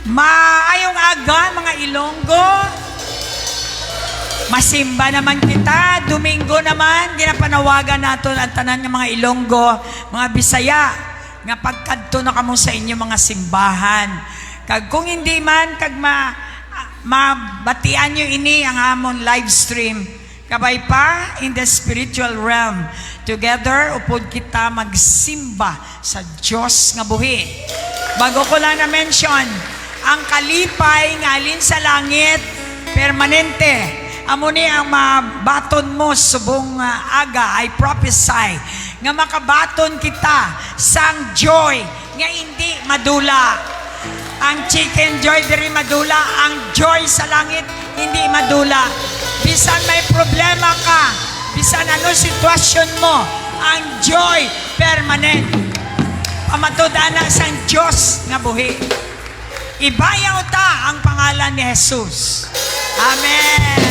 Maayong aga mga Ilonggo. Masimba naman kita. Domingo naman, ginapanawagan natin ang tanan ng mga Ilonggo, mga Bisaya, nga pagkadto na kamo sa inyo mga simbahan. Kag kung hindi man, kag mabatian nyo ini ang amon live stream, kabay pa in the spiritual realm. Together, upod kita magsimba sa Diyos nga buhi. Bago ko lang na-mention, ang kalipay nga alin sa langit, permanente. Amo ni ang mabaton mo subong aga, I prophesy, nga makabaton kita sang joy, nga hindi madula. Ang chicken joy diri madula, ang joy sa langit hindi madula. Bisan may problema ka, bisan ano sitwasyon mo, ang joy permanent. Pamatud-ana sang Diyos nga buhi. Ibayaw ta ang pangalan ni Jesus. Amen.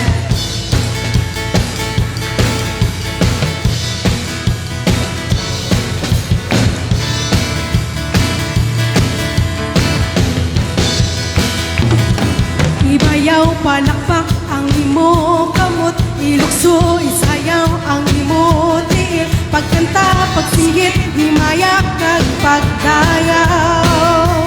Ibayaw palakpak ang imo kamot, ilukso isayaw ang imo tiil, pagkanta pagsigit himayak kag pagdayaw.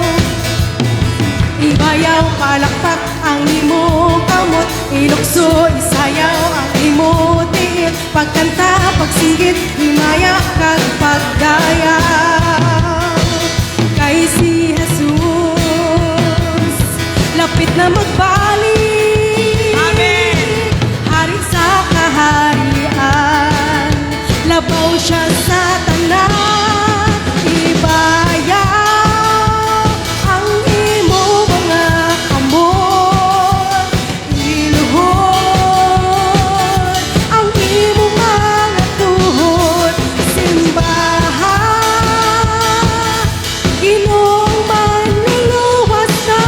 Ibayaw palakpak ang imo kamot, ilukso isayaw ang imo tiil, pagkanta pagsigit himayak kag pagdayaw. Kay si Jesus lapit na magbalik. Amen. Hari sa kaharian, labaw siya sa tanan. Ibayaw ang imo mga kamot, iluhod ang imo mga tuhod. Simbahan, Ginoong manluluwas na,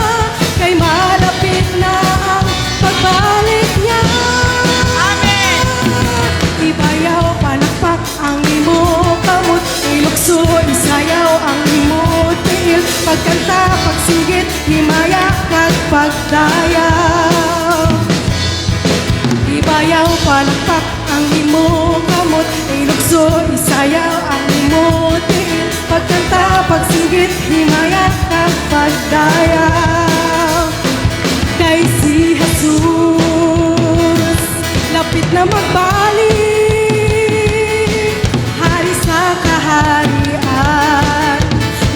kay malapit na ang pagbalik niya. Amen. Ibayaw palakpak ang imo kamot, ilukso isayaw ang imo tiil, pagkanta pagsigit himaya kag pagdayaw. Ibayaw palakpak ang imo kamot, ilukso isayaw ang imo tiil, pagkanta pagsigit himaya kag pagdayaw. Kay si Jesus lapit na magbalik, hari sa kaharian,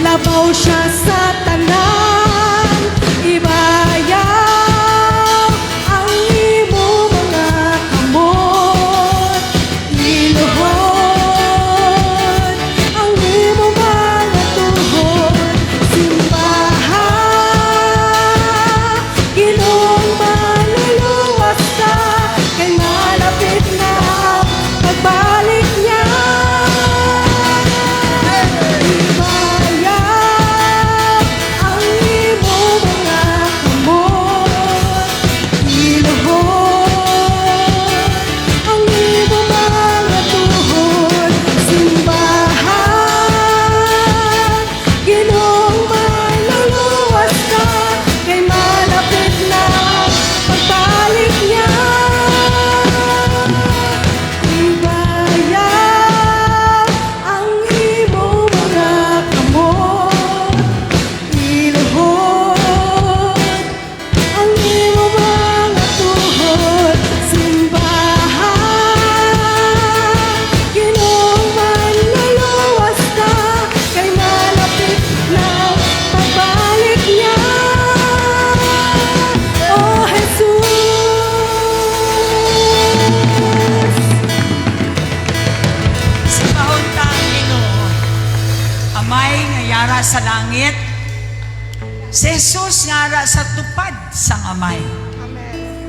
labaw siya sa tanan. Ibayaw ang imo mga kamot, iluhod ang imo mga tuhod. Simbahan, Ginoong manluluwas ka, kay malapit na ang pagbalik niya. Ibayaw ang imo mga kamot, iluhod ang imo mga tuhod. Simbahan, Ginoong manluluwas ka, kay malapit na ang pagbalik niya. Ibayaw ang imo mga kamot, iluhod ang imo mga tuhod. Simbahan, Ginoong manluluwas ka, kay malapit na ang pagbalik niya. Oh Jesus, Simbahon ta ang Ginoo. Amay nga yara sa langit. Si Jesus ngara sa tupad sang amay.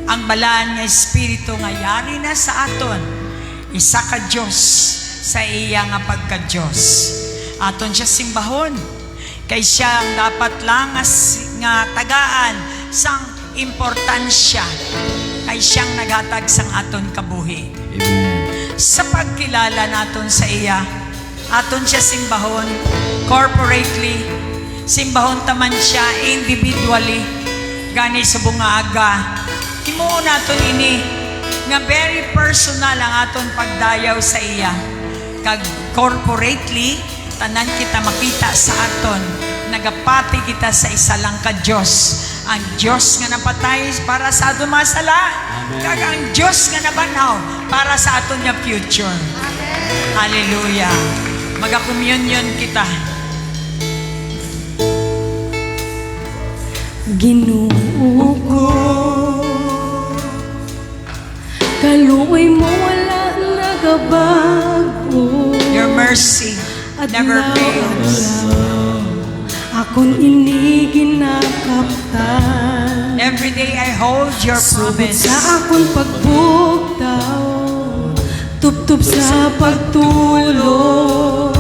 Ang balaan nga Espiritu nga yari na sa aton. Isa ka Diyos sa iya nga pagka-Diyos. Aton siya simbahon. Kay siya ang dapat lang nga tagaan sang importansya. Kay siyang naghatag sang aton kabuhi. Sa pagkilala naton sa iya, aton siya simbahon corporately simbahon taman siya individually gani sa bungaga. Himuon naton ini nga very personal ang aton pagdayaw sa iya. Kag corporately tanan kita makita sa aton nagapati kita sa isa lang ka Dios. Ang Dios nga napatay para sa aton mga sala. Kag ang Dios nga nabanaw para sa aton nga future. Hallelujah. Maga-communion kita. Ginoo ko, kaluoy mo wala nagabago. Your mercy never fails. Akon ini ginakaptan. Every day I hold your promise. Sa akon pagbugtaw, tuptub sa pagtulong,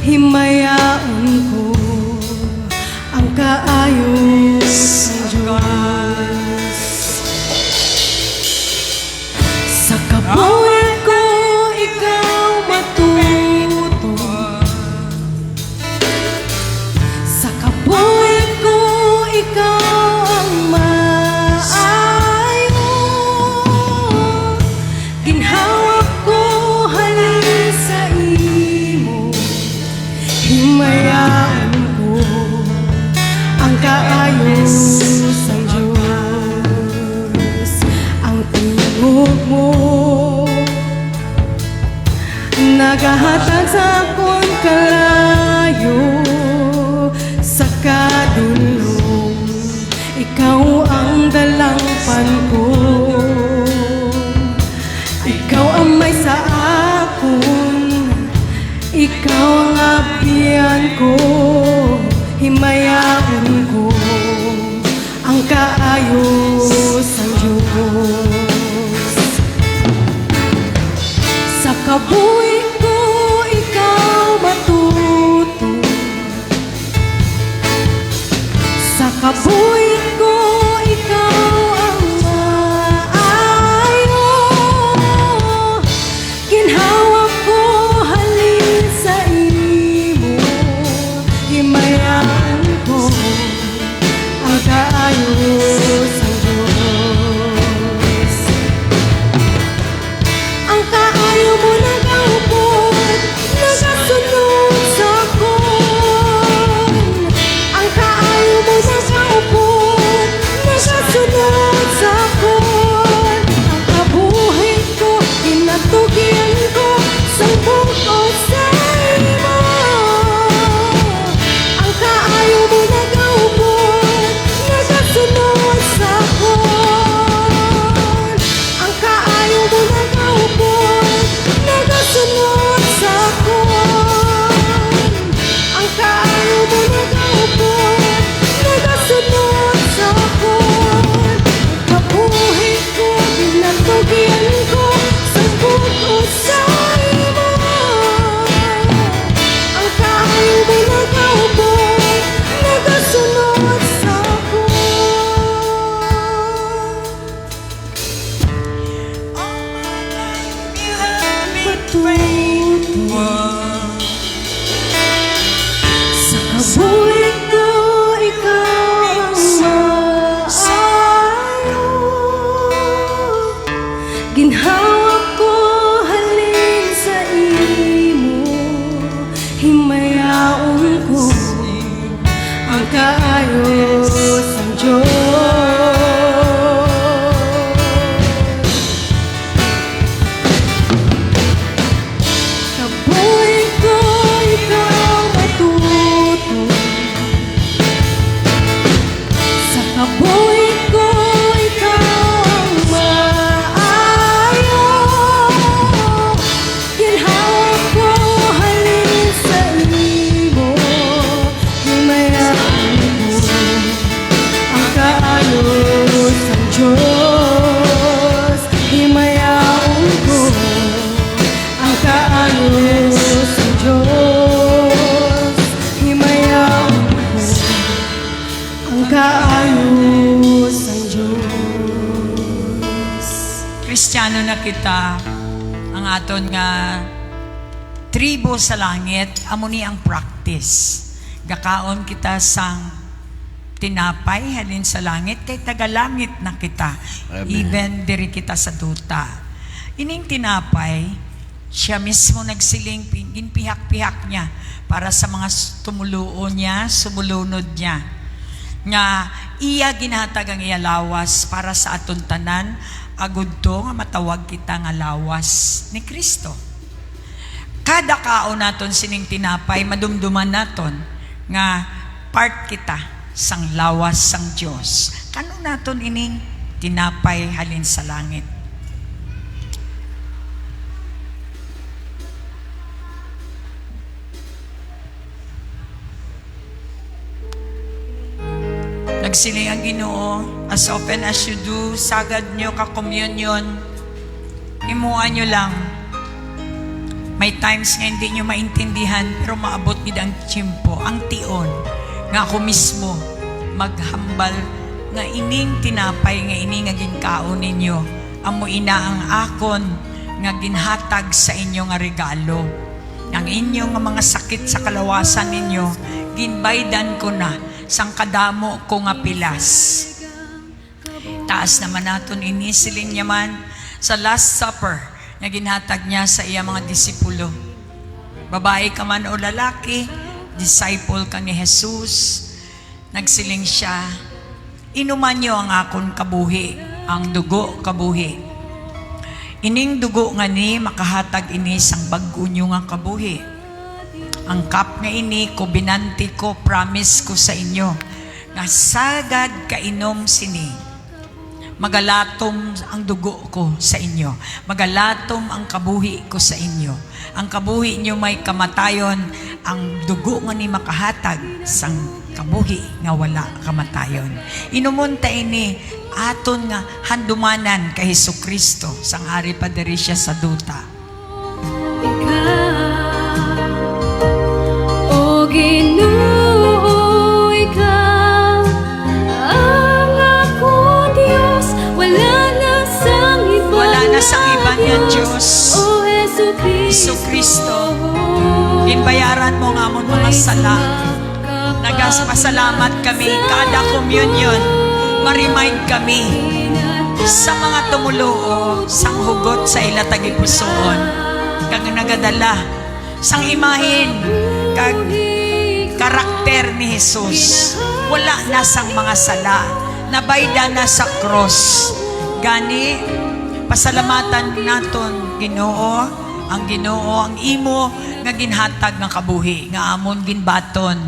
himayaan ko ang kaayos ng Diyos. Sa kabuhay ko, ikaw matuto. Sa kabuhay ko, ikaw ang maayo. Ginhawak ko halin sa imo, himayaan ko ang kaayos ng Diyos. Ang tingog mo nagahatag sa akong kalayo sa kadulong. Ikaw ang dalangpan ko, ikaw ang may sa akon, ikaw ang abiyan ko, himayaan ko ang kaayos ng Diyos. Sa kabuhi ko, ikaw matuto. Sa kabuhi ko, ikaw ang maayo. Ginhawak ko halin sa imo, himayaan ko ang kaayos ng Diyos. Ang kaayo mo nagaupot, nagasunod sa akon. Ang kaayo mo nagaupot, nagasunod sa akon. Ang kabuhay ko, inatugyan ko sa bukod sa imo. Ang kaayo mo nagaupot, nagasunod sa akon. Ang kaayo mo nagaupot, nagasunod sa akon. Ang kaayo mo nagaupot, nagasunod sa akon. Ang kabuhay ko, binatugyan ko sa bukod sa imo. Ang kaayo mo nagaupot, nagasunod sa akon. All my life you have been Matuto. Sa kabuhay ko, ikaw ang maayo. Ginhawak ko halin sa imo, himayaon ko ang kaayos ng Diyos. Kabuhay ko, ikaw matuto. Sa kabuhay ko, ikaw ang maayo. Ginhawak ko halin sa imo, himayaan ko ang kaayos ng Diyos. Himayaan ko ang kaayos ng Diyos. Himayaan ko ang kaayos ng Diyos. Kristiyano na kita. Ang aton nga tribo sa langit amo ni ang practice. Gakaon kita sang tinapay halin sa langit, kay tagalangit na kita. Amen. Even diri kita sa duta. Ining tinapay, siya mismo nagsiling, ginpihak-pihak niya para sa mga tumuluo niya, sumulunod niya. Nga iya ginhatag ang iya lawas para sa aton tanan, agud to nga matawag kita nga lawas ni Kristo. Kada kaon naton sining tinapay, madumduman naton nga part kita sang lawas sang Dios. Kano naton ining tinapay halin sa langit? Nagsiling ang Ginoo, as often as you do, sagad nyo ka-communion, imuan nyo lang. May times nga hindi nyo maintindihan, pero maabot nyo ang tiyempo, ang tion, nga ako mismo maghambal nga ining tinapay, nga ining nga ginkaon ninyo, amo ina ang akon nga ginhatag sa inyo nga regalo. Ang inyong mga sakit sa kalawasan ninyo, ginbaydan ko na sang kadamo ko nga pilas. Taas naman naton ini siling niya man sa Last Supper na ginhatag niya sa iya mga disipulo. Babae ka man o lalaki, disciple ka ni Jesus, nagsiling siya, inuman niyo ang akon kabuhi, ang dugo kabuhi. Ining dugo nga ni makahatag ini sang bag-o niyo nga kabuhi. Ang cup nga ini, ko binanti ko, promise ko sa inyo, nga sagad kainom sini, magalatom ang dugo ko sa inyo, magalatom ang kabuhi ko sa inyo. Ang kabuhi nyo may kamatayon, ang dugo nga ni makahatag sang kabuhi nga wala kamatayon. Inumunta ini, aton nga handumanan kay Hesukristo, sang ari pa diri siya sa duta. Ginoo, ikaw ang akong Diyos, wala na sang iba, Wala na sang iba niya, Diyos. O Jesucristo, Ginbayaran mo nga amon mga sala. Nagpasalamat kami kada communion. Ma-remind kami sa mga tumuluo sang hugot sa ila tagipusoon. Kag nagadala sang imahin kag karakter ni Jesus. Wala na sang mga sala. Nabayda na sa cross. Gani, pasalamatan naton Ginoo, ang Ginoo, ang imo nga ginhatag ng kabuhi, nga amon ginbaton.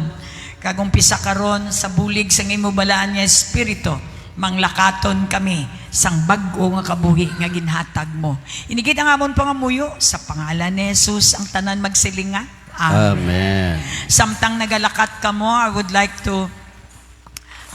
Kag umpisa karon sa bulig sang imo balaan nga espiritu, manglakaton kami sang bag-o nga kabuhi nga ginhatag mo. Inigid ang amon pangamuyo sa pangalan ni Jesus ang tanan magsilinga. Amen. Samtang nagalakat ka mo, I would like to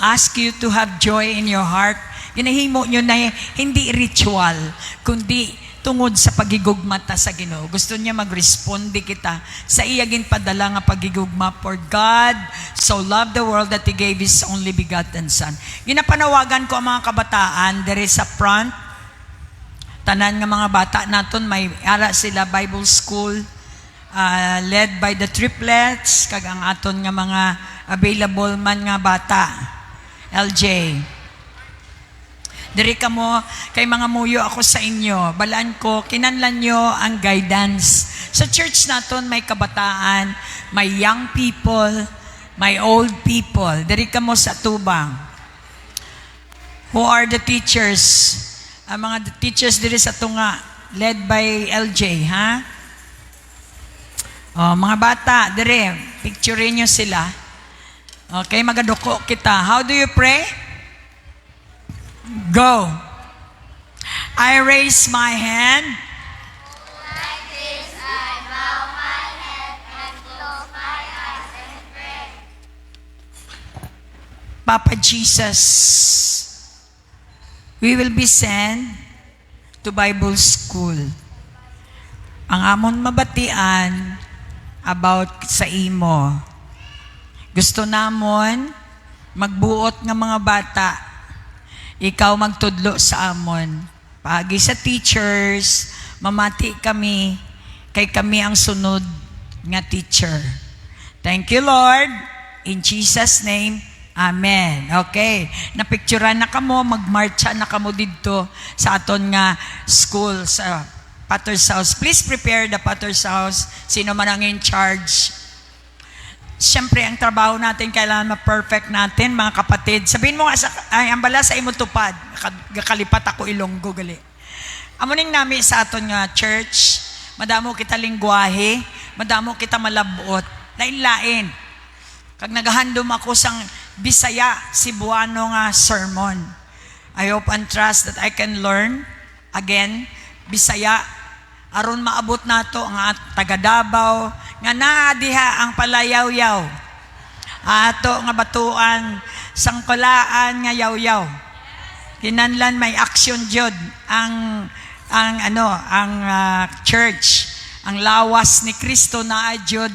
ask you to have joy in your heart. Ginahimo nyo na hindi ritual, kundi tungod sa pagigugmata sa Ginoo. Gusto niya mag-responde kita sa iyagin padala nga pagigugma. For God so loved the world that He gave His only begotten Son. Ginapanawagan ko ang mga kabataan there is a front. Tanan nga mga bata naton may ara sila Bible school, led by the triplets, kag ang aton nga mga available man nga bata. LJ, diri ka mo, kay mga muyo ako sa inyo, balaan ko, kinanlan nyo ang guidance. Sa church naton may kabataan, may young people, may old people. Diri ka mo sa tubang. Who are the teachers? Ang mga teachers diri sa tunga, led by LJ, ha? Oh, mga bata, dire, picturein nyo sila. Okay, magaduko kita. How do you pray? Go. I raise my hand. Like this, I bow my head and close my eyes and pray. Papa Jesus, we will be sent to Bible school. Ang amon mabatian about sa imo. Gusto namon magbuot nga mga bata. Ikaw magtudlo sa amon. Pagi sa teachers, mamati kami, kay kami ang sunod nga teacher. Thank you, Lord. In Jesus' name, Amen. Okay. Napicturean na kamo, magmarcha na kamo dito sa aton nga school sa Potter's House. Please prepare the Potter's House. Sino man ang in charge. Siyempre, ang trabaho natin, kailangan ma-perfect natin, mga kapatid. Sabihin mo nga, ay, ambala sa imo tupad. Kalipat ako Ilonggo, gali. Amuning nami sa aton nga church, madamo kita lingwahe, madamo kita malabot, lain-lain. Kag nagahandom ako sang Bisaya, Cebuano nga sermon. I hope and trust that I can learn, again, Bisaya, aron maabot nato ang taga Davao, nga naa diha ang palayaw-yaw. Ato nga batuan, sangkolaan nga yaw-yaw. Kinanlan may action jud ang church, ang lawas ni Kristo na jud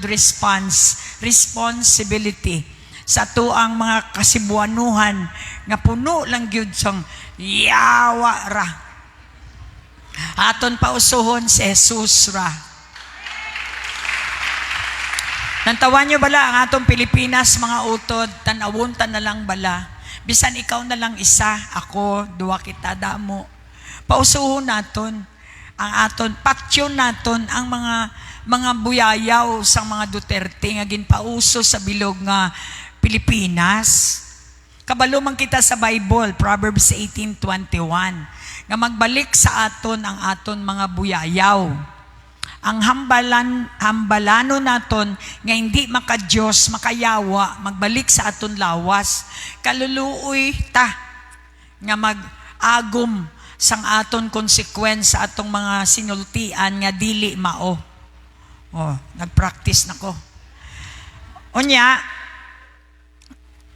responsibility sa tuang mga kasibuanuhan nga puno lang gyud sang yawa ra. Aton pausuhon si Jesus ra. Nantawan nyo bala ang atong Pilipinas, mga utod, tanawon ta na lang bala. Bisan ikaw na lang isa, ako, duwa kita, damo. Pausuhon naton ang aton, patyon naton ang mga buyayaw sa mga Duterte nga ginpauso sa bilog nga Pilipinas. Kabalo man kita sa Bible, Proverbs 18:21, nga magbalik sa aton ang aton mga buyayaw. Ang hambalano naton nga hindi maka-Diyos, makayawa, magbalik sa aton lawas. Kaluluoy ta nga mag-agom sang aton konsekwens sa atong mga sinultian nga dili mao. Nagpractice nako. Unya,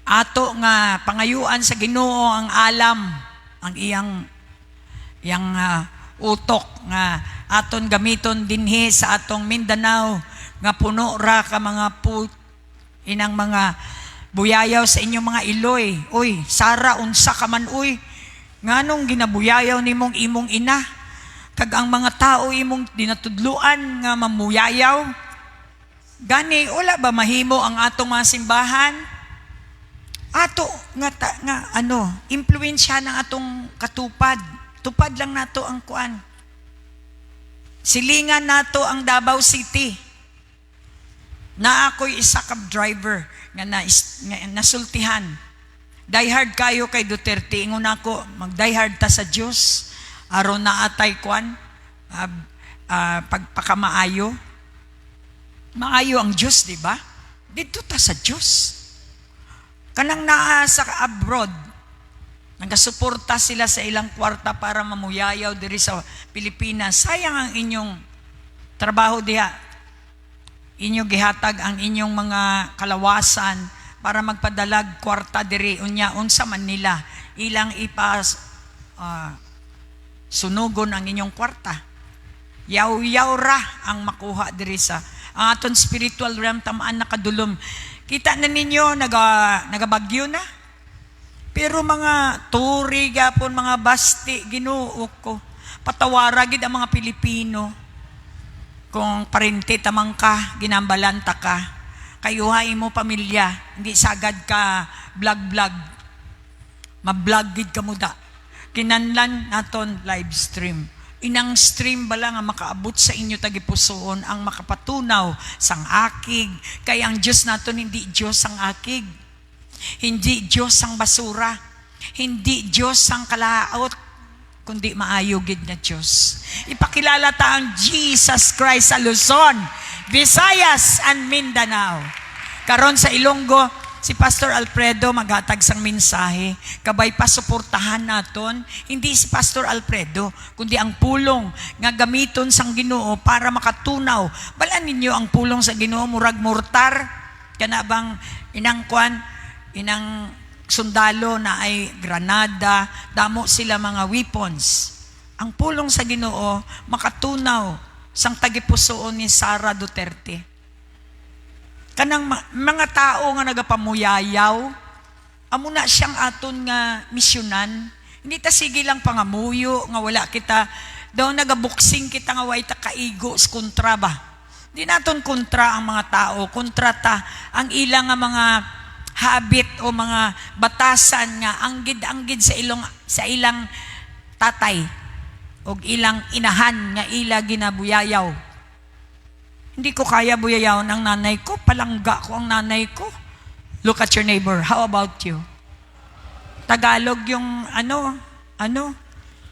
ato nga pangayuan sa Ginoo ang alam, ang iyang utok nga aton gamiton dinhi sa atong Mindanao nga puno ra ka mga inang mga buyayaw sa inyong mga iloy. Uy, Sara, unsa ka man uy? Nganong ginabuyayaw nimong imong ina? Kag ang mga tao imong dinatudluan nga mamuyayaw? Gani, wala ba mahimo ang atong mga simbahan? Ato impluwensya ng atong katupad. Tupad lang nato ang kuan. Silingan nato ang Davao City. Na ako'y isa ka driver nga nasultihan. Die hard kayo kay Duterte. Ingon ako, mag-die hard ta sa Diyos. Aron na atay kuan, pagpakamaayo. Maayo ang Diyos, di ba? Dito ta sa Diyos. Kanang naa sa abroad, nagasuporta sila sa ilang kwarta para mamuyayaw diri sa Pilipinas. Sayang ang inyong trabaho diha. Inyo gihatag ang inyong mga kalawasan para magpadalag kwarta diri. Unya, unsa man nila, ilang sunugon ang inyong kwarta. Yaw-yaw ra ang makuha diri sa ang aton spiritual realm, tamaan nakadulom. Kita na ninyo, nagabagyo na. Pero mga turi gapon, mga basti, Ginoo ko. Patawara gid ang mga Pilipino. Kung parente tamang ka, ginambalanta ka. Kayuhay mo pamilya, hindi sagad ka vlog. Mablog gid ka muda. Kinanlan naton live stream. Inang stream bala nga makaabot sa inyo tagipusoon ang makapatunaw sang akig. Kaya ang Diyos naton hindi Diyos sang akig. Hindi Diyos sang basura. Hindi Diyos sang kalaot, kundi maayo gid na Diyos. Ipakilala ta ang Jesus Christ sa Luzon, Visayas and Mindanao. Karon sa Ilonggo, si Pastor Alfredo maghatag sang mensahe. Kabay pa suportahan naton, hindi si Pastor Alfredo, kundi ang pulong nga gamiton sang Ginoo para makatunaw. Balaan ninyo ang pulong sa Ginoo, murag mortar. Kana bang inang sundalo na ay granada, damo sila mga weapons. Ang pulong sa Ginoo makatunaw sang tagipusoon ni Sara Duterte. Kanang mga tao nga nagapamuyayaw, amo na siyang aton nga misyonan. Hindi ta sige lang pangamuyo nga wala kita daw nagabuksing kita nga way ta kaigo sa kontra ba. Di naton kontra ang mga tao, kontra ta ang ilang nga mga habit o mga batasan nga anggid-anggid sa ilang tatay o ilang inahan nga ila ginabuyayaw. Hindi ko kaya buyayaw ng nanay ko, palangga ko ang nanay ko. Look at your neighbor. How about you? Tagalog yung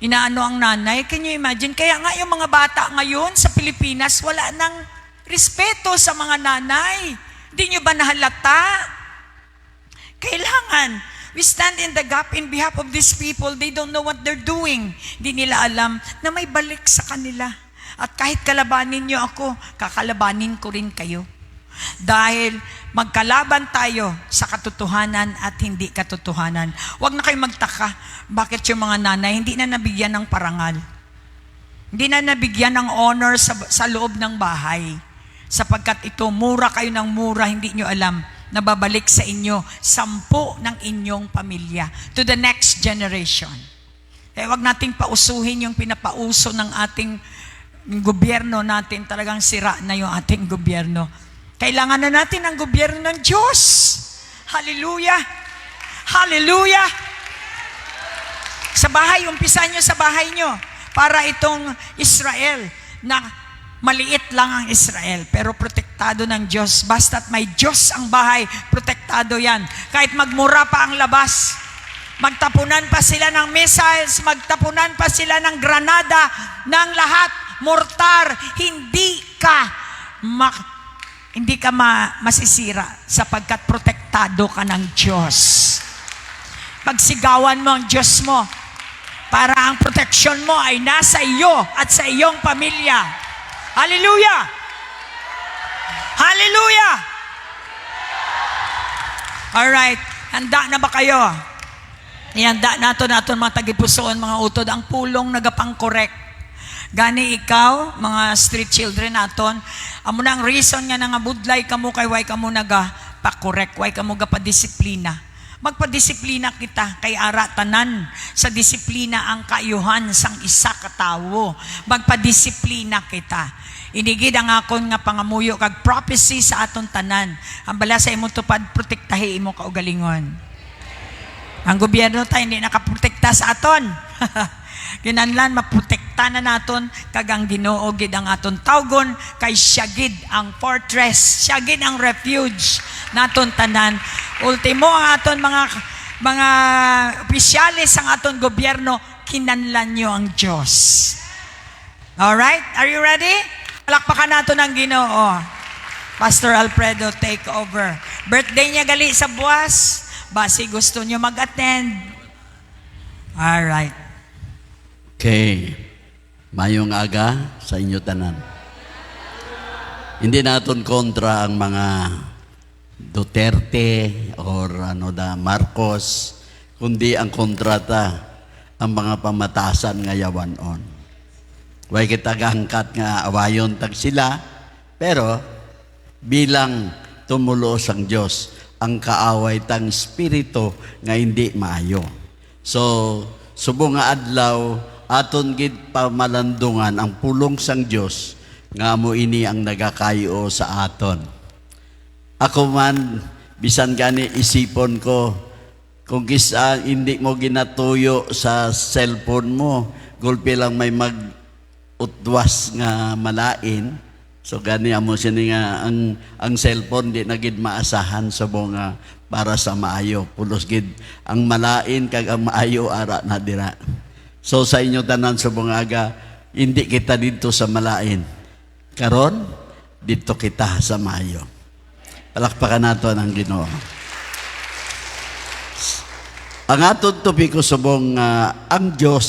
inaano ang nanay. Can you imagine? Kaya nga yung mga bata ngayon sa Pilipinas, wala nang respeto sa mga nanay. Hindi nyo ba nahalata? Kailangan. We stand in the gap in behalf of these people. They don't know what they're doing. Hindi nila alam na may balik sa kanila. At kahit kalabanin nyo ako, kakalabanin ko rin kayo. Dahil magkalaban tayo sa katotohanan at hindi katotohanan. Huwag na kayo magtaka, bakit yung mga nanay hindi na nabigyan ng parangal? Hindi na nabigyan ng honor sa loob ng bahay. Sapagkat ito, mura kayo ng mura, hindi nyo alam, nababalik sa inyo 10 ng inyong pamilya to the next generation. Kaya huwag nating pausuhin yung pinapauso ng ating gobyerno natin. Talagang sira na yung ating gobyerno. Kailangan na natin ang gobyerno ng Diyos. Hallelujah! Hallelujah! Sa bahay, umpisa nyo sa bahay nyo. Para itong Israel, na maliit lang ang Israel, pero protektado ng Diyos. Basta't may Diyos ang bahay, protektado yan. Kahit magmura pa ang labas, magtapunan pa sila ng missiles, magtapunan pa sila ng granada, ng lahat, mortar, hindi ka masisira sapagkat protektado ka ng Diyos. Pagsigawan mo ang Diyos mo para ang proteksyon mo ay nasa iyo at sa iyong pamilya. Hallelujah! Hallelujah! Alright, handa na ba kayo? Ihanda natin mga tagipusoon, mga utod, ang pulong nagapang-correct. Gani ikaw, mga street children naton, amo na ang reason nga nga budlay kamo kay way kamo naga pa-correct, way kamo ga pa-disiplina. Magpa-disiplina kita kay ara tanan sa disiplina ang kaayuhan sang isa ka tawo. Magpa-disiplina kita. Inigid ang akon nga pangamuyo kag prophecy sa aton tanan. Ang bala sa imong tupad, protektahi imo kaugalingon. Ang gobyerno tayo hindi nakaprotekta sa aton. Kinanlan maprotekta na naton kag ang Ginoo gid ang aton tawgon kay siya gid ang fortress, siya gid ang refuge naton tanan. Ultimo ang aton mga opisyalis ang aton gobyerno, kinanlan nyo ang Diyos. Alright? Are you ready? Palakpakan naton ang Ginoo. Pastor Alfredo, take over. Birthday niya gali sa buwas. Basi gusto nyo mag-attend. Alright. Okay. Mayong aga sa inyo tanan. Hindi naton kontra ang mga Duterte or Marcos, kundi ang kontrata ang mga pamatasan nga yawanon. Way kita gangkat nga awayon tag sila, pero bilang tumulos ang Diyos, ang kaaway tang spirito nga hindi maayo. So, subong nga adlaw, aton gid pamalandungan ang pulong sang Dios nga amo ini ang nagakayo sa aton. Ako man bisan gani isipon ko kung kisa hindi mo ginatuyo sa cellphone mo, gulpi lang may mag-utwas nga malain. So gani amo sini nga ang cellphone di na gid maasahan sa nga para sa maayo. Pulos gid ang malain kag ang maayo ara na dira. So sa inyo tanan sa bungaga, hindi kita dito sa malain. Karon, dito kita sa maayo. Palakpakan nato ang Ginoo. Ang aton topiko subong ang Diyos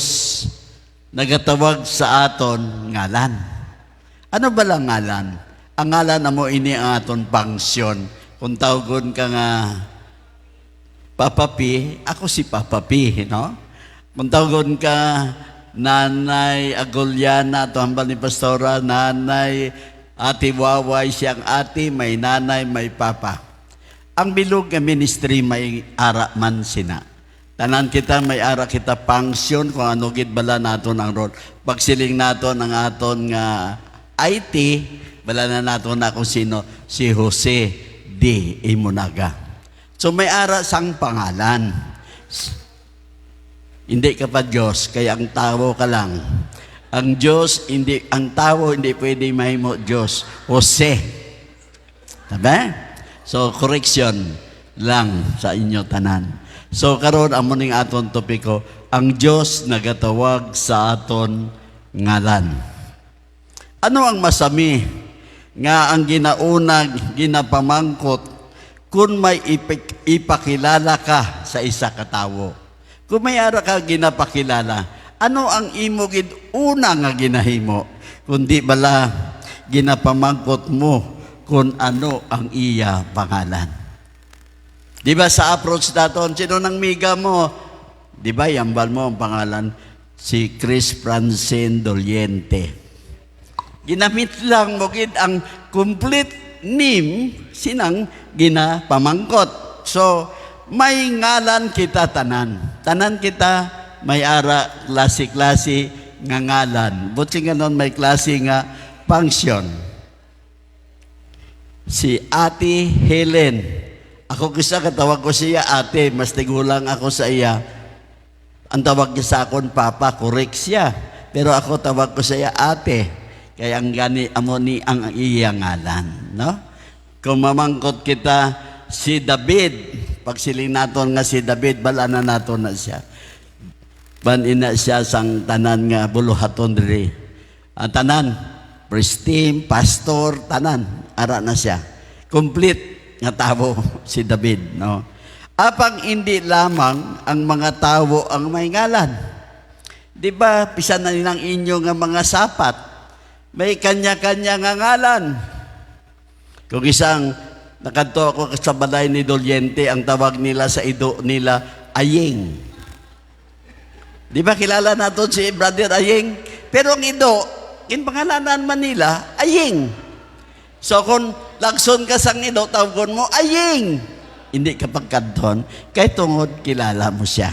nagatawag sa aton ngalan. Ano ba lang ngalan? Ang ngalan na mo ini ang aton pangsyon. Kung tawgon ka nga Papa P, ako si Papa P, no? Kung tawgon ka Nanay Agoliana, ito hambal ni Pastora, Nanay Ate Waway, siyang ate, may nanay, may papa. Ang bilog nga ministry may ara man sina. Tanan kita, may ara kita pangsyon kung ano gid bala naton ang role. Pagsiling naton ang aton nga IT, bala na naton na kung sino, si Jose D. Imunaga. So may ara sang pangalan. Hindi ka pa Diyos, kaya ang tao ka lang. Ang tao hindi pwede mahimo Diyos. Jose. Diba? So correction lang sa inyo tanan. So karon amo ning aton topiko, ang Diyos nagatawag sa aton ngalan. Ano ang masami nga ang ginapamangkot kung may ipakilala ka sa isa ka tawo? Kung may ara ka ginapakilala, ano ang imo gid una nga ginahimo? Kundi bala ginapamangkot mo kung ano ang iya pangalan. Di ba sa approach naton, sino nang miga mo? Di ba yambal mo ang pangalan? Si Chris Francine Doliente. Ginamit lang mo gid ang complete name sinang ginapamangkot. So, may ngalan kita tanan. Tanan kita may ara klase-klase nga ngalan. Buti nga nun may klase nga function. Si Ate Helen. Ako kisa katawag ko siya ate, mas tigulang ako sa iya. Ang tawag niya sa akon, Papa, correct siya. Pero ako tawag ko sa iya ate. Kaya ang gani amo ni ang iya ngalan. No? Kung mamangkot kita, si David, pagsiling naton nga si David, bala na naton na siya. Banina siya sang tanan nga buluhaton diri. Ang tanan, priest team, pastor, tanan, ara na siya. Complete nga tao si David, no? Apang hindi lamang ang mga tao ang may ngalan. Di ba, pisan na nilang inyo nga mga sapat, may kanya-kanya nga ngalan. Kung isang nakadto ako sa balay ni Doliente, ang tawag nila sa ido nila, Ayeng. Di ba kilala natin si Brother Ayeng? Pero ang ido, pangalanan man nila, Ayeng. So kung lagson ka sang ido, tawagon mo, Ayeng. Hindi ka pagkadton, kay tungod kilala mo siya.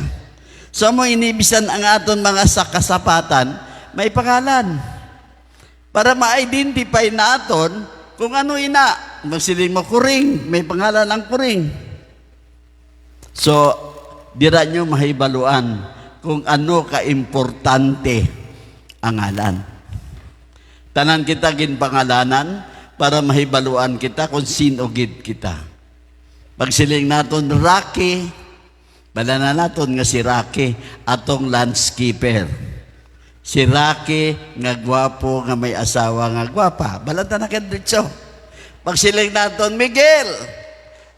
So mo inibisan ang aton mga kasapatan, may pangalan. Para ma-identify naton kung ano ina. Magsiling mo kuring, may pangalan ang kuring. So, dira nyo mahibaluan kung ano ka-importante ang ngalan. Tanan kita ginpangalanan para mahibaluan kita kung sino gid kita. Pagsiling naton Rocky, bala na naton nga si Rocky, atong landscaper. Si Rocky nga gwapo, nga may asawa nga gwapa. Bala na kadritso. Pagsiling naton Miguel,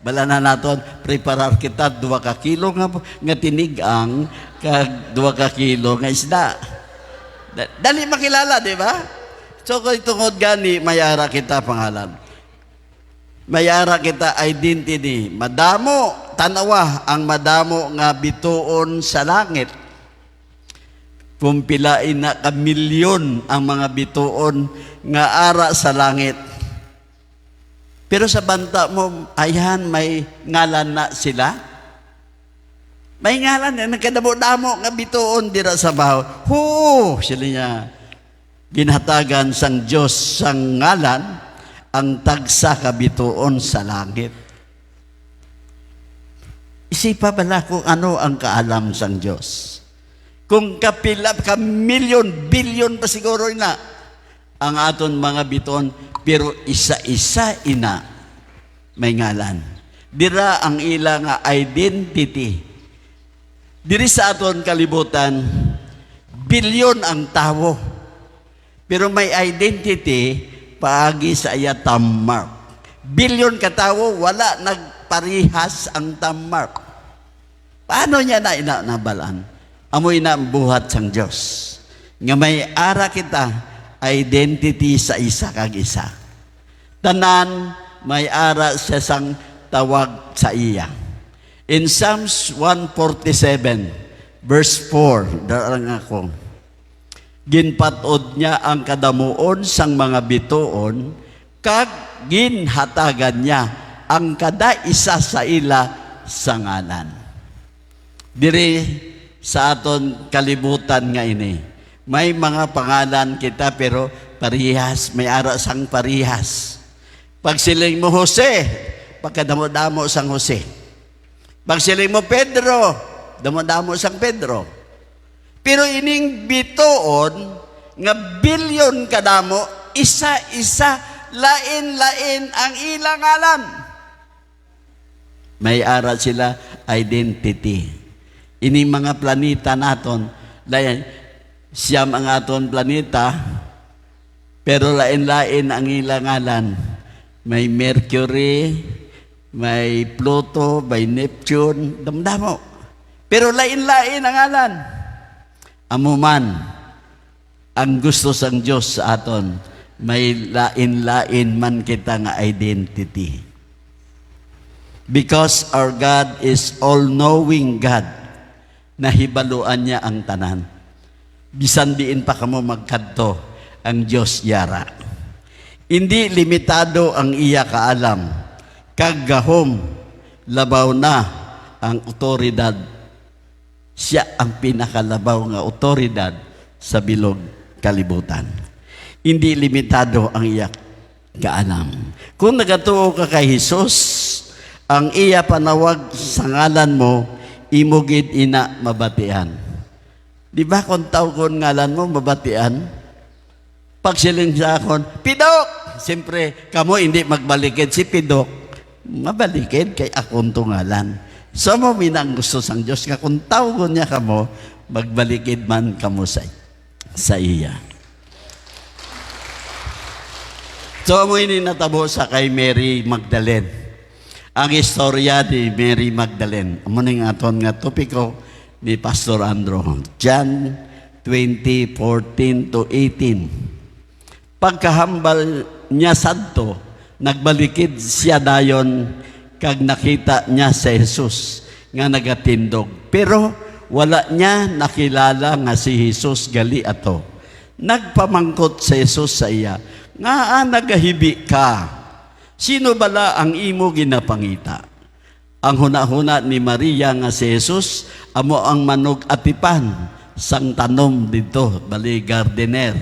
bala na naton preparar kita 2 ka kilo nga tinigang, kag 2 ka kilo nga isda. Dali makilala, di ba? So kung tungod gani, mayara kita pangalan. Mayara kita identity. Madamo, tanawa, ang madamo nga bituon sa langit. Kung pilain na kamilyon ang mga bituon nga ara sa langit. Pero sa banta mo, ayan, may ngalan na sila. May ngalan na, nagkadamo-damo nga bituon dira sa baho. Sila niya, ginhatagan sang Diyos sang ngalan, ang tagsa kabituon sa langit. Isipa bala kung ano ang kaalam sang Diyos. Kung kapila, kamilyon, bilyon pa siguro ina ang aton mga bituon, pero isa-isa ina may ngalan. Dira ang ila nga identity. Diri sa aton kalibutan, bilyon ang tao. Pero may identity, paagi sa iya tammark. Bilyon katawo, wala nagparihas ang tammark. Paano niya na inabalaan? Amoy na ang buhat sang Diyos. Nga may ara kita, identity sa isa kag isa. Tanan, may ara sa sang tawag sa iya. In Psalms 147, verse 4, darang ako, ginpatod niya ang kadamuon sang mga bituon, kag ginhatagan niya ang kada isa sa ila sa ngalan. Diri sa aton kalibutan nga ini, may mga pangalan kita pero parihas, may ara sang parihas. Pagsiling mo Jose, pagkadamo-damo sang Jose. Pag siling mo Pedro, damo-damo sang Pedro. Pero ining bitoon nga bilyon kadamo, isa-isa, lain-lain ang ilang alam. May ara sila identity. Ini mga planeta naton, lain siyam ang aton planeta, pero lain-lain ang ilang alam. May Mercury, may Pluto, may Neptune, damdamo. Pero lain-lain ang alam. Amuman, ang gusto sang Diyos sa aton, may lain-lain man kita nga identity. Because our God is all-knowing God, nahibaluan niya ang tanan. Bisan diin pa kamo magkadto, ang Diyos yara. Hindi limitado ang iya kaalam. Kagahom, labaw na ang otoridad. Siya ang pinakalabaw nga otoridad sa bilog kalibutan. Hindi limitado ang iya kaalam. Kung nagatuo ka kay Jesus, ang iya panawag sa ngalan mo, imugid ina mabatian. Di ba kung tawgon ngalan mo, mabatian? Pag siling sa akon, Pidok! Siyempre, kamo hindi magbalikid si Pidok. Mabalikid kay akong tungalan. So mo minang gusto sang Diyos nga kung tawgon niya kamo, magbalikid man kamo sa iya. So mo ini natabo sa kay Mary Magdalene. Ang istorya ni Mary Magdalene. Amo ning aton nga topiko ni Pastor Andrew. John 20:14 to 18. Pagkahambal niya sadto, nagbalikid siya dayon kag nakita niya si Jesus nga nagatindog. Pero wala niya nakilala nga si Jesus gali ato. Nagpamangkot si Jesus sa iya, nga nagahibi ka. Sino bala ang imo ginapangita? Ang huna-huna ni Maria nga si Jesus, amo ang manog atipan sang tanom dito, bali gardener.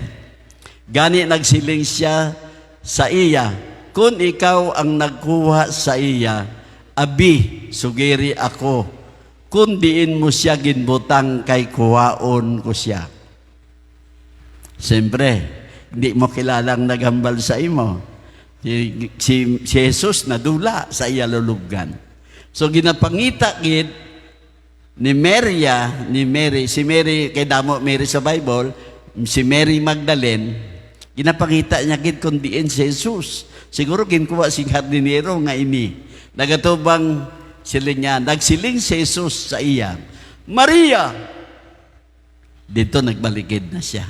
Gani nagsiling siya sa iya, kung ikaw ang nagkuha sa iya, abi, sugiri ako, kung diin mo siya ginbutang kay kuwaon ko siya. Siyempre, hindi mo kilalang naghambal sa imo. Si Jesus nadula sa iya lulugan. So ginapangita gid ni Mary, si Mary, kay damo Mary sa Bible, si Mary Magdalene, ginapangita niya gid kung diin si Jesus. Siguro ginkuha si hardinero nga ini. Nagatubang sila niya, nagsiling si Jesus sa iya, Maria! Dito nagbalikid na siya.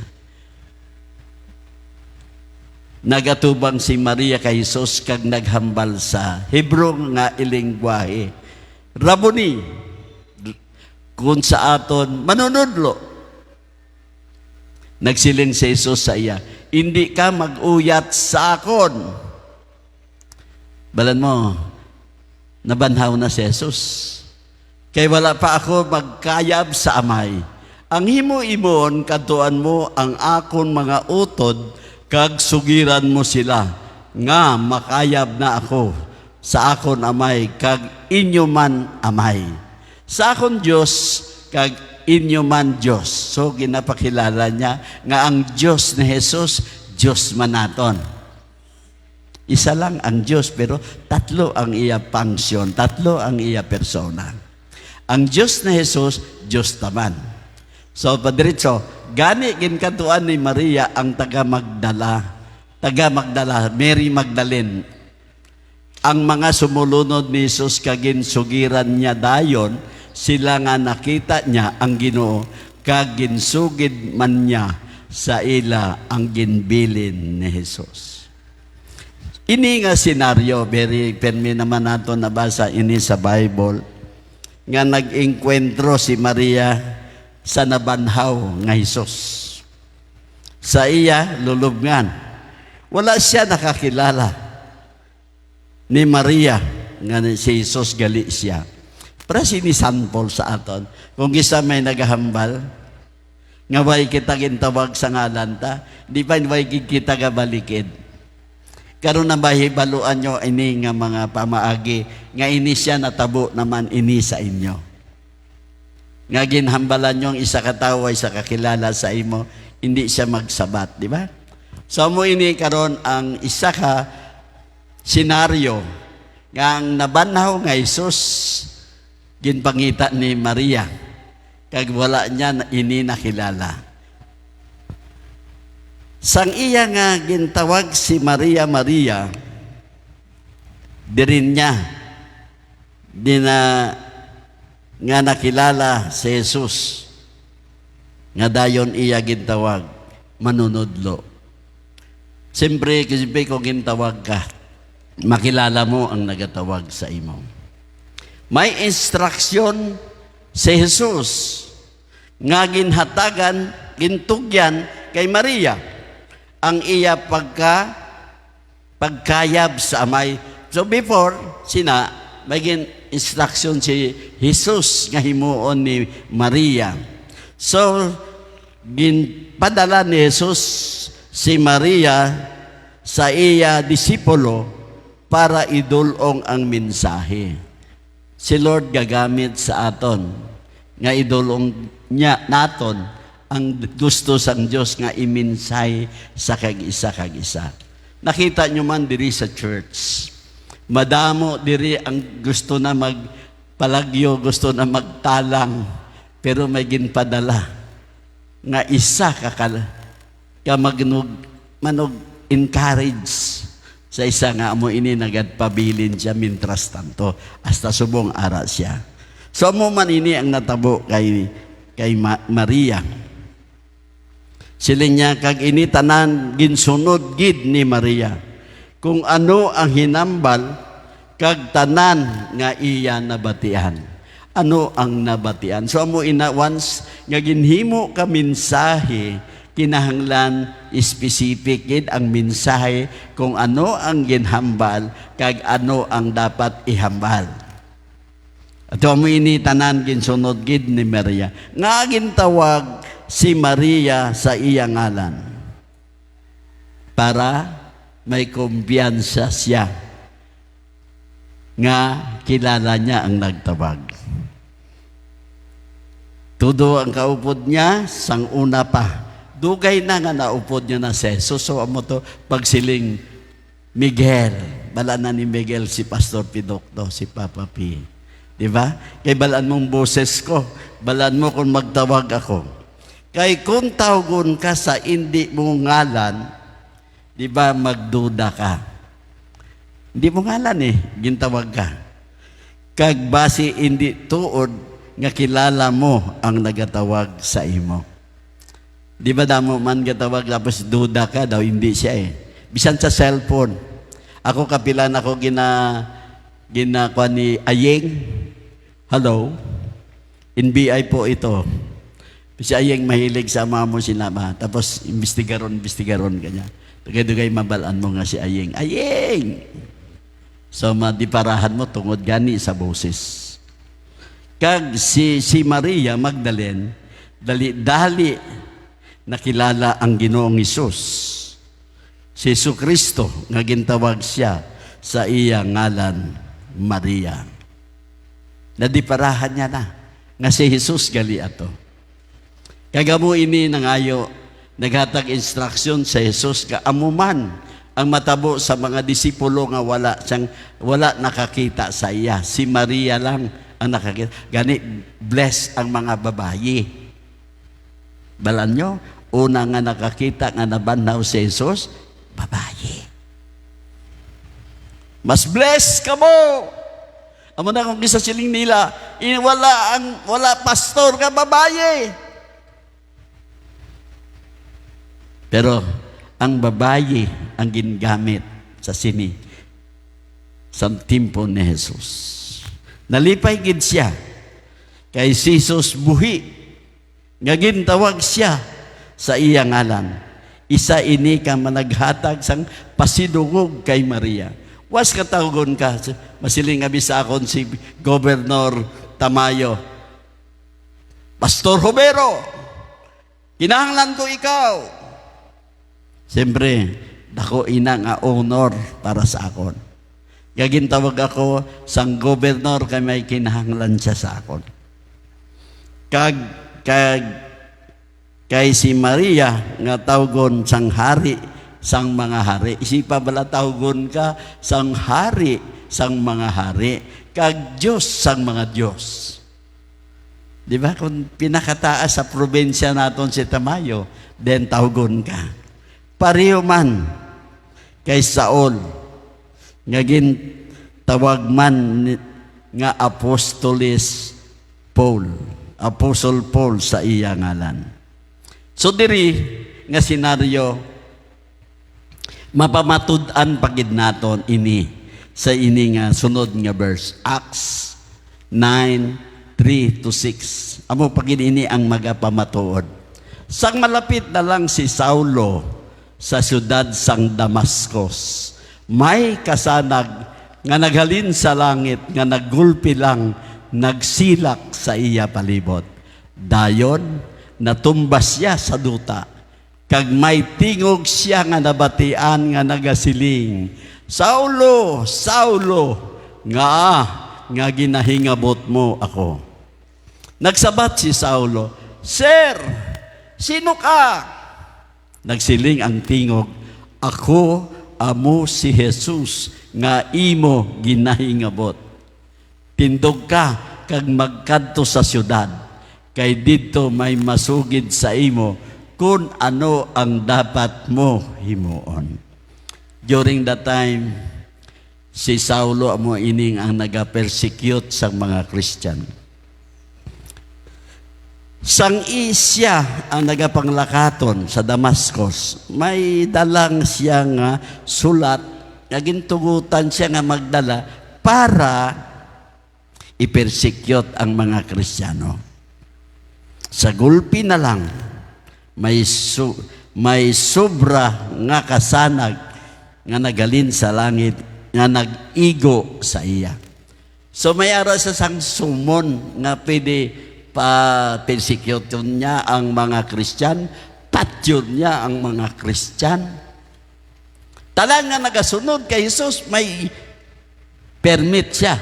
Nagatubang si Maria kay Jesus kag naghambal sa Hebrew nga ilingwahe, Rabboni, kung sa aton manunudlo. Nagsiling si Jesus sa iya, hindi ka mag-uyat sa akon. Balan mo, nabanhaw na si Jesus. Kay wala pa ako magkayab sa amay. Ang himo-imon, katuan mo ang akon mga utod, kag sugiran mo sila, nga makayab na ako sa akon amay, kag inyo man amay. Sa akon Diyos, kag inyo man Diyos. So, ginapakilala niya nga ang Diyos ni Jesus, Diyos man naton. Isa lang ang Diyos, pero tatlo ang iya function, tatlo ang iya persona. Ang Diyos ni Jesus, Diyos taman. So, padiritso, gani ginkatuan ni Maria ang taga Magdala, Mary Magdalene. Ang mga sumulunod ni Jesus kagin sugiran niya dayon, sila nga nakita niya ang Ginoo, kagin sugid man niya sa ila ang ginbilin ni Jesus. Ini nga senaryo, very permi naman nato nabasa ini sa Bible, nga nag-enkwentro si Maria sa nabanhaw nga Jesus. Sa iya, lulubngan. Wala siya nakakilala ni Maria nga si Jesus gali siya. Para sinisample sa aton. Kung isa may naghahambal, nga way kita gintawag sa ngalan ta, di pa way kita gabalikid. Karon na bahibaluan nyo ini nga mga pamaagi, nga ini siya natabo naman ini sa inyo. Nga ginhambalan nyo ang isa katao, isa kakilala sa imo, hindi siya magsabat, di ba? So mo ini karon ang isa ka senaryo nga ang nabanhaw nga Hesus ginpangita ni Maria kag wala niya ini nakilala. Sang iya nga gintawag si Maria, dirin niya nga nakilala si Jesus nga dayon iya gintawag manunodlo. Siyempre kung gintawag ka, makilala mo ang nagatawag sa imo. May instruksyon si Jesus nga ginhatagan, gintugyan kay Maria ang iya pagkayab sa amay. So before, may instruction si Jesus nga himuon ni Maria. So, ginpadala ni Jesus si Maria sa iya disipulo para idulong ang mensahe. Si Lord gagamit sa aton nga idulong niya naton ang gusto sang Diyos nga iminsay sa kag-isa. Nakita nyo man diri sa church, madamo diri ang gusto na magpalagyo, gusto na magtalang, pero may ginpadala nga isa ka manog encourage sa isa nga amo ini nagadpabilin siya mintras tanto hasta subong ara siya. So mo man ini ang natabo kay Maria. Siling niya, kag ini tanan ginsunod gid ni Maria. Kung ano ang hinambal, kag tanan nga iya nabatian. Ano ang nabatian? So amo once nga ginhimo ka mensahe, kinahanglan specific gid ang mensahe kung ano ang ginhambal, kag ano ang dapat ihambal. At amo ini tanan ginsunod gid ni Maria. Nga gintawag si Maria sa iyang ngalan para may kumpiyansa siya nga kilala niya ang nagtawag. Tudo ang kaupod niya sang una pa. Dugay na nga naupod niya na si Jesus. So amo to pagsiling Miguel. Bala na ni Miguel si Pastor Pidocto, si Papa P. Diba? Kay balaan mong boses ko. Balaan mo kung magtawag ako. Kay kung tawgon ka sa hindi mo ngalan, di ba magduda ka? Hindi mo ngalan gintawag ka. Kag basi hindi tuod nga kilala mo ang nagatawag sa imo. Di ba damo man gatawag tapos duda ka daw hindi siya Bisan sa cellphone. Ako kapilan ako ginakwa ni Ayeng. Hello. NBI po ito. Si Ayeng mahilig sa mo sinama. Tapos imbestigaron kanya. Tugay-dugay mabalaan mo nga si Ayeng. Ayeng! So madiparahan mo tungod gani sa boses. Kag si Maria Magdalene, dali nakilala ang Ginoong Hesus. Si Jesucristo nga gintawag siya sa iya ngalan Maria. Nadiparahan niya na nga si Jesus gali ato. Kagamo ini nangayo naghatag instruction sa Jesus ka amuman ang matabo sa mga disipulo nga wala nakakita sa iya. Si Maria lang ang nakakita. Gani bless ang mga babayi. Balan nyo, una nga nakakita nga nabanhaw si Jesus, babayi. Mas bless ka mo. Amo na kung kisa siling nila, wala pastor ka babayi. Pero ang babayi ang gingamit sa timpo ni Jesus. Nalipay gid siya kay Jesus buhi nga gintawag siya sa iyang ngalan. Isa ini ka managhatag sang pasidungog kay Maria. Was katawgon ka, masiling abisa akon si Governor Tamayo. Pastor Homero, kinahanglan ko ikaw. Siyempre, Dako ina nga honor para sa akon. Kaya tawag ako sang gobernador kay may kinahanglan siya sa akon. Kay si Maria nga tawgon sang hari sang mga hari. Isipa bala tawgon ka sang hari sang mga hari. Kag Diyos sang mga Diyos. Di ba? Kung pinakataas sa probinsya naton si Tamayo, then tawgon ka. Pareho man kay Saul, nga tawag man nga Apostolis Paul, Apostle Paul sa iya ngalan. So diri nga senaryo, mapamatud-an pagid naton ini sa ini nga sunod nga verse, Acts 9:3-6. Amo pagid ini ang magapamatuod. Sang malapit na lang si Saulo sa siyudad sang Damascus, may kasanag nga naghalin sa langit, nga naggulpi lang, nagsilak sa iya palibot. Dayon, natumbas siya sa duta. Kag may tingog siya nga nabatian nga nagasiling, Saulo, Saulo, nga ginahingabot mo ako. Nagsabat si Saulo, Sir, sino ka? Nagsiling ang tingog, ako amo si Jesus nga imo ginahingabot. Tindog ka kag magkadto sa syudad, kay didto may masugid sa imo kung ano ang dapat mo himuon. During that time, si Saulo amo ining ang nagapersecute sa mga Christian. Sang isya ang nagapanglakaton sa Damascus, may dalang siya nga sulat, nagintugutan siya nga magdala para ipersecute ang mga Kristiyano. Sa gulpi na lang, may sobra nga kasanag nga nagalin sa langit, nga nag-igo sa iya. So may ara sa sang sumon nga pwede pa-persecute niya ang mga Kristyan, patyon niya ang mga Kristyan. Talang nga nagasunod kay Jesus, may permit siya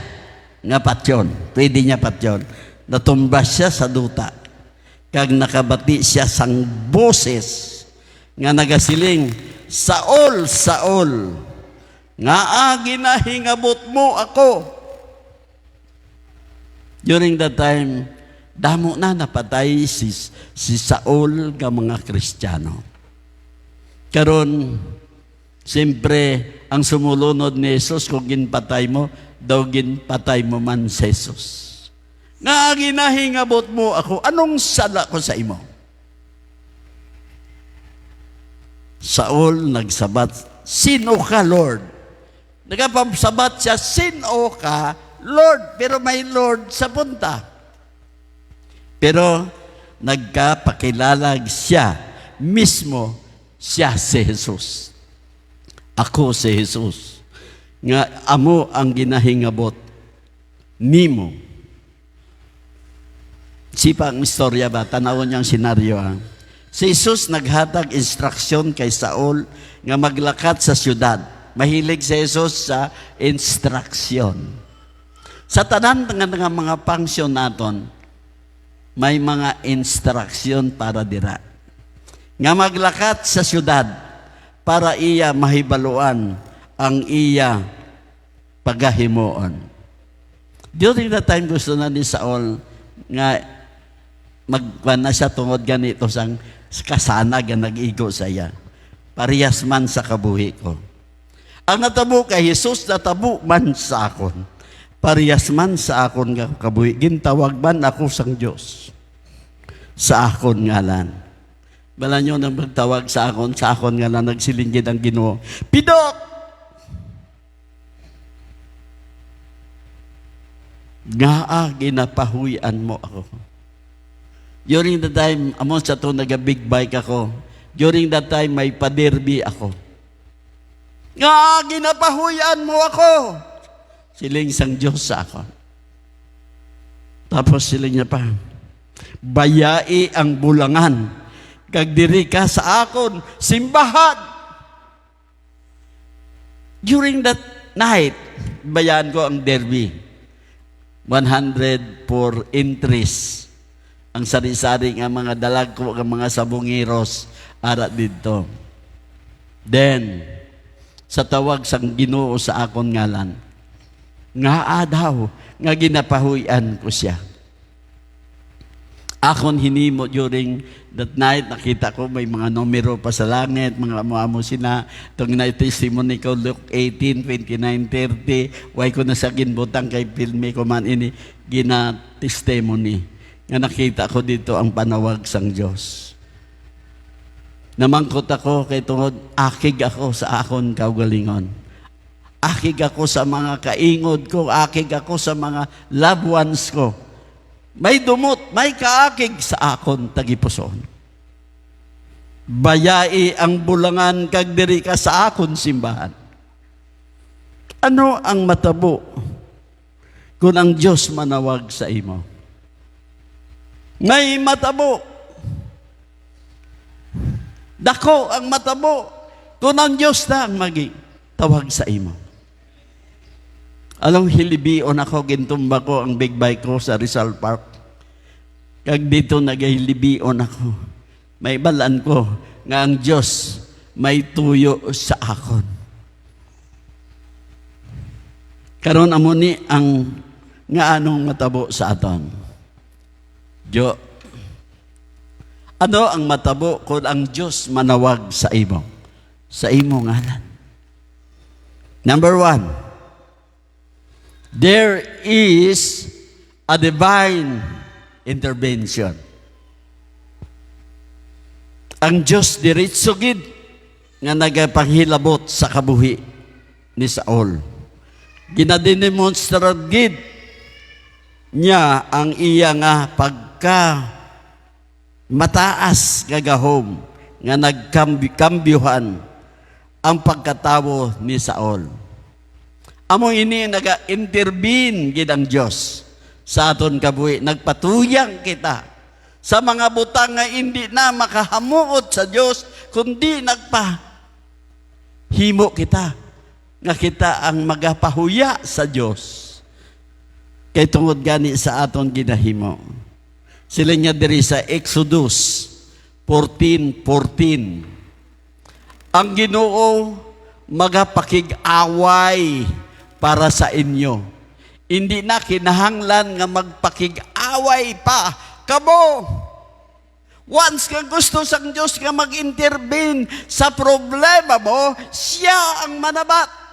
nga patyon. Pwede niya patyon. Natumbas siya sa duta. Kag nakabati siya sang boses nga nagasiling, Saul, Saul, nga ginahingabot mo ako. During that time, damo na napatay si Saul nga mga Kristiyano. Karon, siyempre, ang sumulunod ni Jesus, kung ginpatay mo, daw ginpatay mo man si Jesus. Nga ginahingabot mo ako, anong sala ko sa imo? Saul nagsabat, sino ka, Lord? Nagapagsabat siya, sino ka, Lord? Pero may Lord sa punta. Pero nagkapakilalag siya mismo, siya si Jesus. Ako si Jesus. Nga amo ang ginahingabot nimo. Sipa ang istorya ba? Tanawon niyang senaryo. Si Jesus naghatag instruksyon kay Saul nga maglakat sa syudad. Mahilig si Jesus sa instruksyon. Sa tanan nga mga pangsyon naton, may mga instruksyon para dira. Nga maglakat sa syudad para iya mahibaluan ang iya pagahimuon. During that time, gusto na ni Saul nga magkuhan na siya tungod ganito sang kasanag nga nag-igo sa iya. Parehas man sa kabuhi ko. Ang natabo kay Jesus, natabo man sa akon. Parehas man sa akon nga kabuhi. Gintawag man ako sang Diyos sa akon ngalan. Bala nyo nang magtawag sa akon ngalan, nagsilinggid ang Ginoo. Pidok! Ginapahuyan mo ako. During the time, amon sa to naga-big bike ako. During that time, may paderby ako. Ginapahuyan mo ako. Siling sang Diyos sa ako. Tapos siling niya pa, bayai ang bulangan, kag diri ka sa akon, simbahan. During that night, bayan ko ang derby. 104 entries. Ang sari-sari nga mga dalag ko, ang mga sabongiros, ara dito. Then, sa tawag sang Ginoo sa akon ngalan, nga daw, nga ginapahuyan ko siya. Akon hinimo during that night, nakita ko may mga numero pa sa langit, mga amo sila. Itong na-testimony ko, Luke 18, 29, 30. Why ko na sa ginbutang kay filme ko man ini, gina-testimony. Nga nakita ko dito ang panawag sang Diyos. Namangkot ako kay tungod, akig ako sa akon kaugalingon. Akig ako sa mga kaingod ko, akig ako sa mga loved ones ko. May dumot, may kaakig sa akon tagipuson. Bayai ang bulangan kag diri ka sa akon simbahan. Ano ang matabo kung ang Diyos manawag sa imo? May matabo. Dako ang matabo kung ang Diyos na ang tawag sa imo. Alam, hilibion ako, gintumba ko ang big bike ko sa Rizal Park. Kag dito nagahilibion ako. May balaan ko nga ang Diyos may tuyo sa akon. Karon amo ni ang nga anong matabo sa aton. Diyo, ano ang matabo kung ang Diyos manawag sa imo? Sa imo ngalan. Number 1, there is a divine intervention. Ang Diyos diretso gid nga nagapanghilabot sa kabuhi ni Saul. Ginademonstrate gid niya ang iya nga pagka mataas gagahom nga nagkambyuhan ang pagkatawo ni Saul. Amo ini naga-intervene gid ang Dios sa aton kabuhi, nagpatuyang kita sa mga butang nga hindi na makahamuot sa Dios kundi nagpahimo kita nga kita ang magapahuya sa Dios. Kay tungod gani sa aton ginahimo. Sila nga diri sa Exodus 14:14. Ang Ginoo magapakig-away para sa inyo. Hindi na kinahanglan nga magpakig-away pa kamo. Once ka gusto sang Diyos nga mag-intervene sa problema mo, siya ang manabat.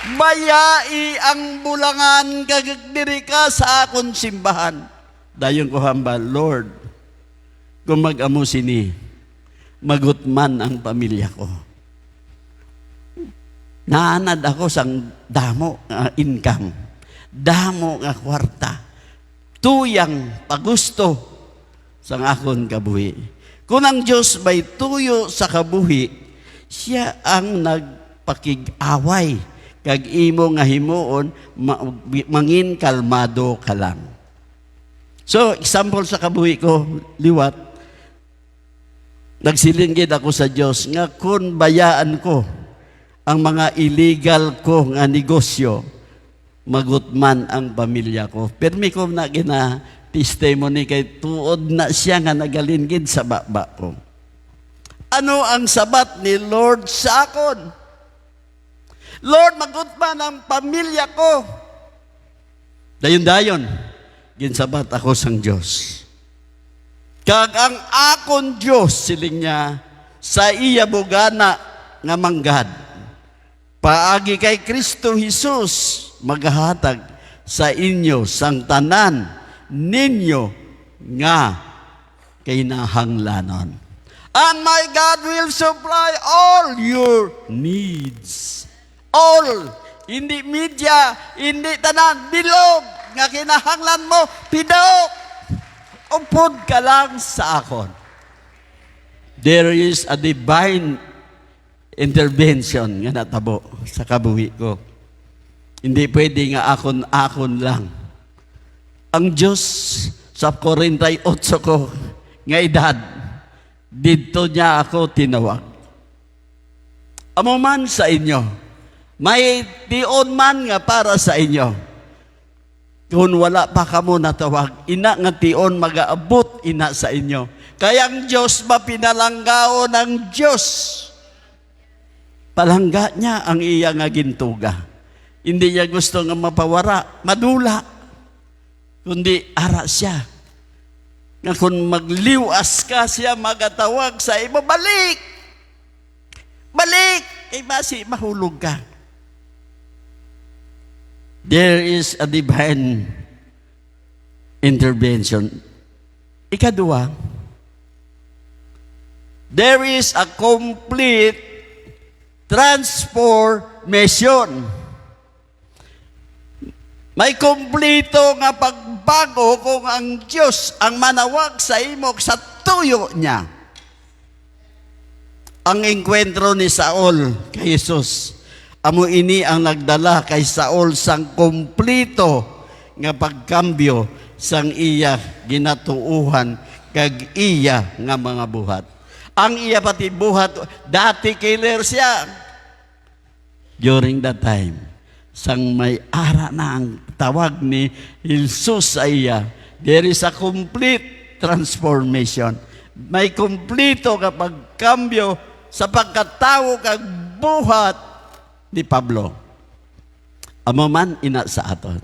Bayai ang bulangan kagdiri ka sa akon simbahan. Dayon ko hamba, Lord, kung mag-amo sini, magutman ang pamilya ko. Naanad ako sang damo income, damo nga kwarta, tuyang pagusto sang akon kabuhi. Kung ang Diyos may tuyo sa kabuhi, siya ang nagpakig-away, kag imo nga himuon, mangin kalmado ka lang. So, example sa kabuhi ko, liwat, nagsilinggid ako sa Diyos, nga kung bayaan ko, ang mga illegal ko nga negosyo, magutman ang pamilya ko. Permi ko na testimony kay tuod na siya nga nagalingid sa baba ko. Ano ang sabat ni Lord sa akon? Lord, magutman ang pamilya ko. Dayon-dayon, ginsabat ako sang Diyos. Kag ang akon Diyos, siling niya, sa iya bugana nga manggad, paagi kay Kristo Jesus, maghahatag sa inyo sang tanan ninyo nga kinahanglanon. And my God will supply all your needs. All. Hindi media, hindi tanan, bilog nga kinahanglan mo, pidok. Upod ka lang sa akon. There is a divine intervention nga natabo sa kabuhi ko. Hindi pwede nga akon lang. Ang Diyos sa 48 ko nga edad, dito niya ako tinawag. amo man sa inyo. May tion man nga para sa inyo. Kung wala pa kamo natawag, ina nga tion magaabot ina sa inyo. Kaya ang Diyos mapinalanggao ng Diyos. Palangga niya ang iya nga gintuga. Hindi niya gusto nga mapawara, madula. Kundi ara siya. Nga kung magliwas ka siya, magatawag sa imo, balik! Balik! Eh basi, mahulog ka. There is a divine intervention. Ikadua, there is a complete transformation. May kumplito nga pagbago kung ang Diyos ang manawag sa imo sa tuyo niya. Ang engkwentro ni Saul kay Jesus, amo ini ang nagdala kay Saul sang kumplito nga pagkambyo sang iya ginatuuhan kag iya nga mga buhat. Ang iya pati buhat, dati killer siya. During that time, sang may ara na ang tawag ni Jesus sa iya, there is a complete transformation. May kumplito nga pagkambyo sa pagkatao kag buhat ni Pablo. Amo man ina sa aton.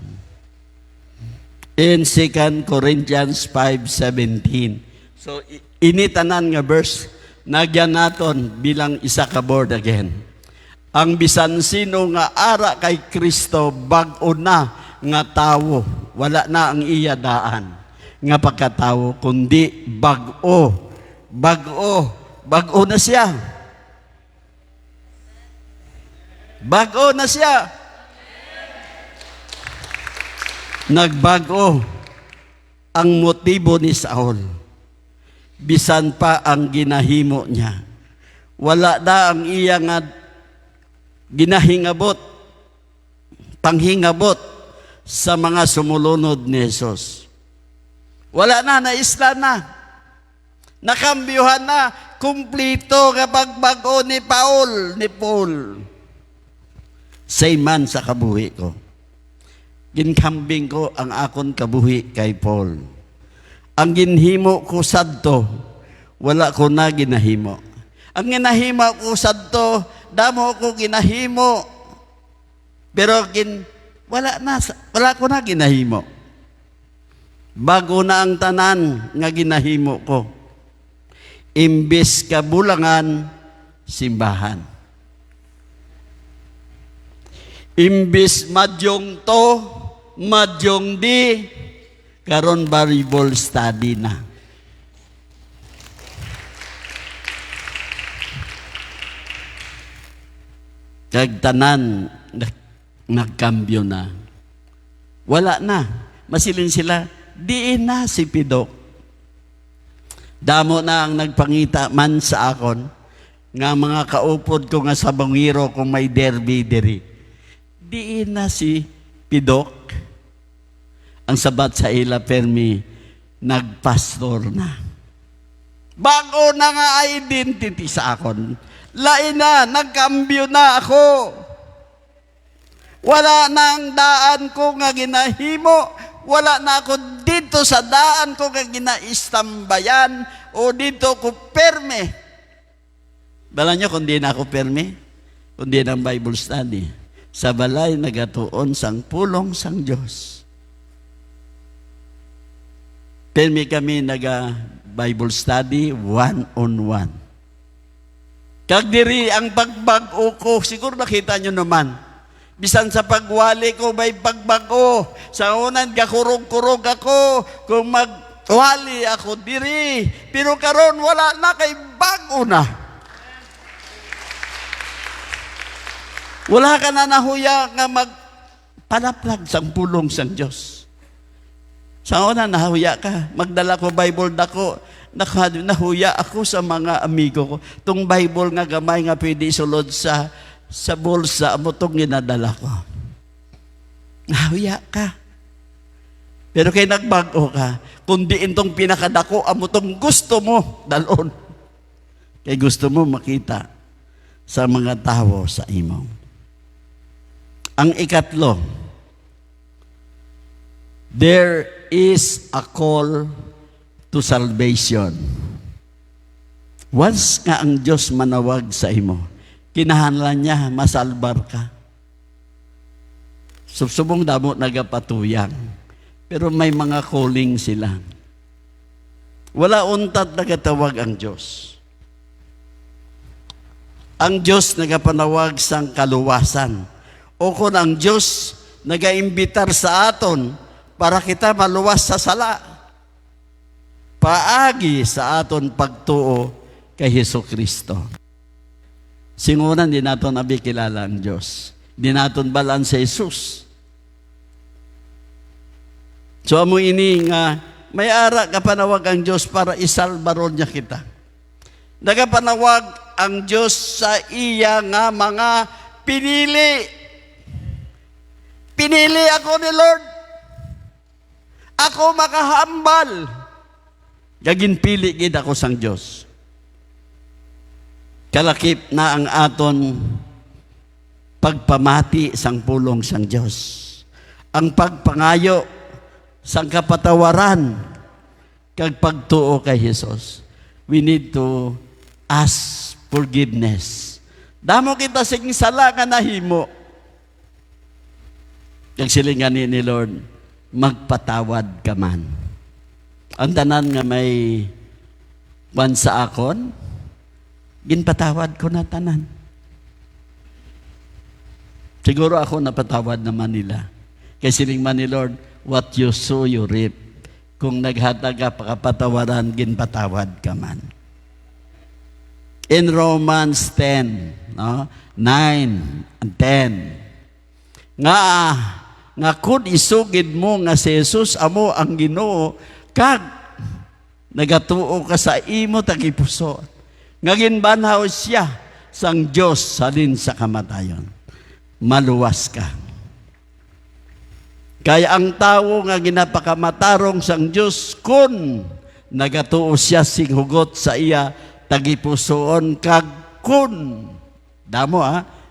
In 2 Corinthians 5:17. So initanan nga verse nagyan naton bilang isa ka born again. Ang bisan sino nga ara kay Kristo bag-o na nga tawo, wala na ang iya daan nga pagkatawo kundi bag-o. Bag-o na siya. Bag-o na siya. Nagbago ang motibo ni Saul. Bisan pa ang ginahimo niya. Wala na ang iya nga ginahingabot, panghingabot sa mga sumulunod ni Jesus. Wala na, naisla na. Nakambyuhan na, kumplito nga pagbago ni Paul. Same man sa kabuhi ko. Ginkambing ko ang akon kabuhi kay Paul. Ang ginhimo ko sadto, wala ko na ginahimo. Ang ginahimo ko sadto, damo ko ginahimo. Pero wala ko na ginahimo. Bago na ang tanan nga ginahimo ko. Imbis kabulangan, simbahan. Imbis madyong to, madyong di, karon Bible study na. Kag tanan, nagkambyo na. Wala na. Masilin sila, diin na si Pidok. Damo na ang nagpangita man sa akon, nga mga kaupod ko nga sa bangiro kung may derby diri. Diin na si Pidok. Ang sabat sa ila permi, nagpastor na. Bago na nga identity sa akon. Lain na, nagkambyo na ako. Wala na ang daan ko nga ginahimo. Wala na ako dito sa daan ko nga ginaistambayan o dito ko perme. Bala nyo kung di na ako perme, kung di ng Bible study. Sa balay nagatuon sang pulong sang Diyos. Perme kami naga-Bible study one-on-one. Kag diri ang pagbago ko, siguro nakita nyo naman. Bisan sa pagwali ko, may pagbago. Sa unan, gakurog-kurog ako. Kung magwali ako diri. Pero karon wala na kay bago na. Wala ka na nahuya nga magpanaplag sang pulong sang Diyos. Sa una, nahuya ka. Magdala ko Bible dako. Nahuya ako sa mga amigo ko. Tung Bible nga gamay nga pwede sulod sa bulsa, amo itong ginadala ko. Nahuya ka. Pero kay nagbago ka, kundi itong pinakadako, amo itong gusto mo, dalon. Kay gusto mo makita sa mga tao sa imo. Ang ikatlo, there is a call to salvation. Once nga ang Diyos manawag sa imo, kinahanglan niya masalbar ka. Subsubong damo nagapatuyang, pero may mga calling sila. Wala untat nagatawag ang Diyos. Ang Diyos nagapanawag sang kaluwasan. O kung ang Diyos nagaimbitar sa aton para kita maluwas sa sala, paagi sa aton pagtuo kay Jesucristo. Singunan, di naton abi kilala ang Diyos. Di naton balaan sa Jesus. So amo ini nga, may ara kapanawag ang Diyos para isalbaron niya kita. Nagapanawag ang Diyos sa iya nga mga pinili. Pinili ako ni Lord. Ako makahambal. Gaginpili gid ako sang Diyos. Kalakip na ang aton pagpamati sang pulong sang Diyos. Ang pagpangayo sang kapatawaran kag pagtuo kay Jesus. We need to ask forgiveness. Damo kita sing sala nga nahimo. Kag silingan ni Lord, magpatawad ka man. Ang tanan nga may ban sa akon, ginpatawad ko na tanan. Siguro ako napatawad naman nila. Kaya silingman ni Lord, what you sow, you reap. Kung naghatag ka pakapatawaran, ginpatawad ka man. In Romans 10, no? 9 and 10, nga kung isugid mo nga si Jesus amo ang Ginoo, kag nagatuo ka sa imo tagipuso, nga ginbanhaw siya sang Dios salin sa kamatayon, maluwas ka. Kaya ang tao nga ginapakamatarong sang Dios kun nagatuo siya sing hugot sa iya tagipusoon, kag kun damo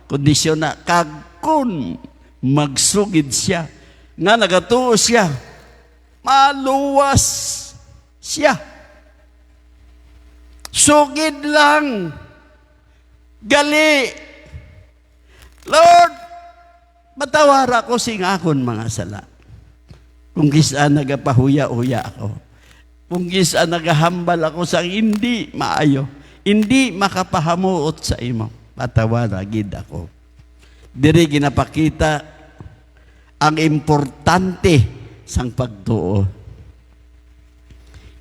kondisyon na, kag kun magsugid siya nga nagatuo siya, maluwas siya. Sugid lang, gali, Lord, matawara ko sing akon mga sala. Kung gisaan nagapahuya-huya ako, kung gisaan nagahambal ako sa hindi maayo, hindi makapahamuot sa imo, patawara gid ako. Diri ginapakita ang importante sang pagtuo.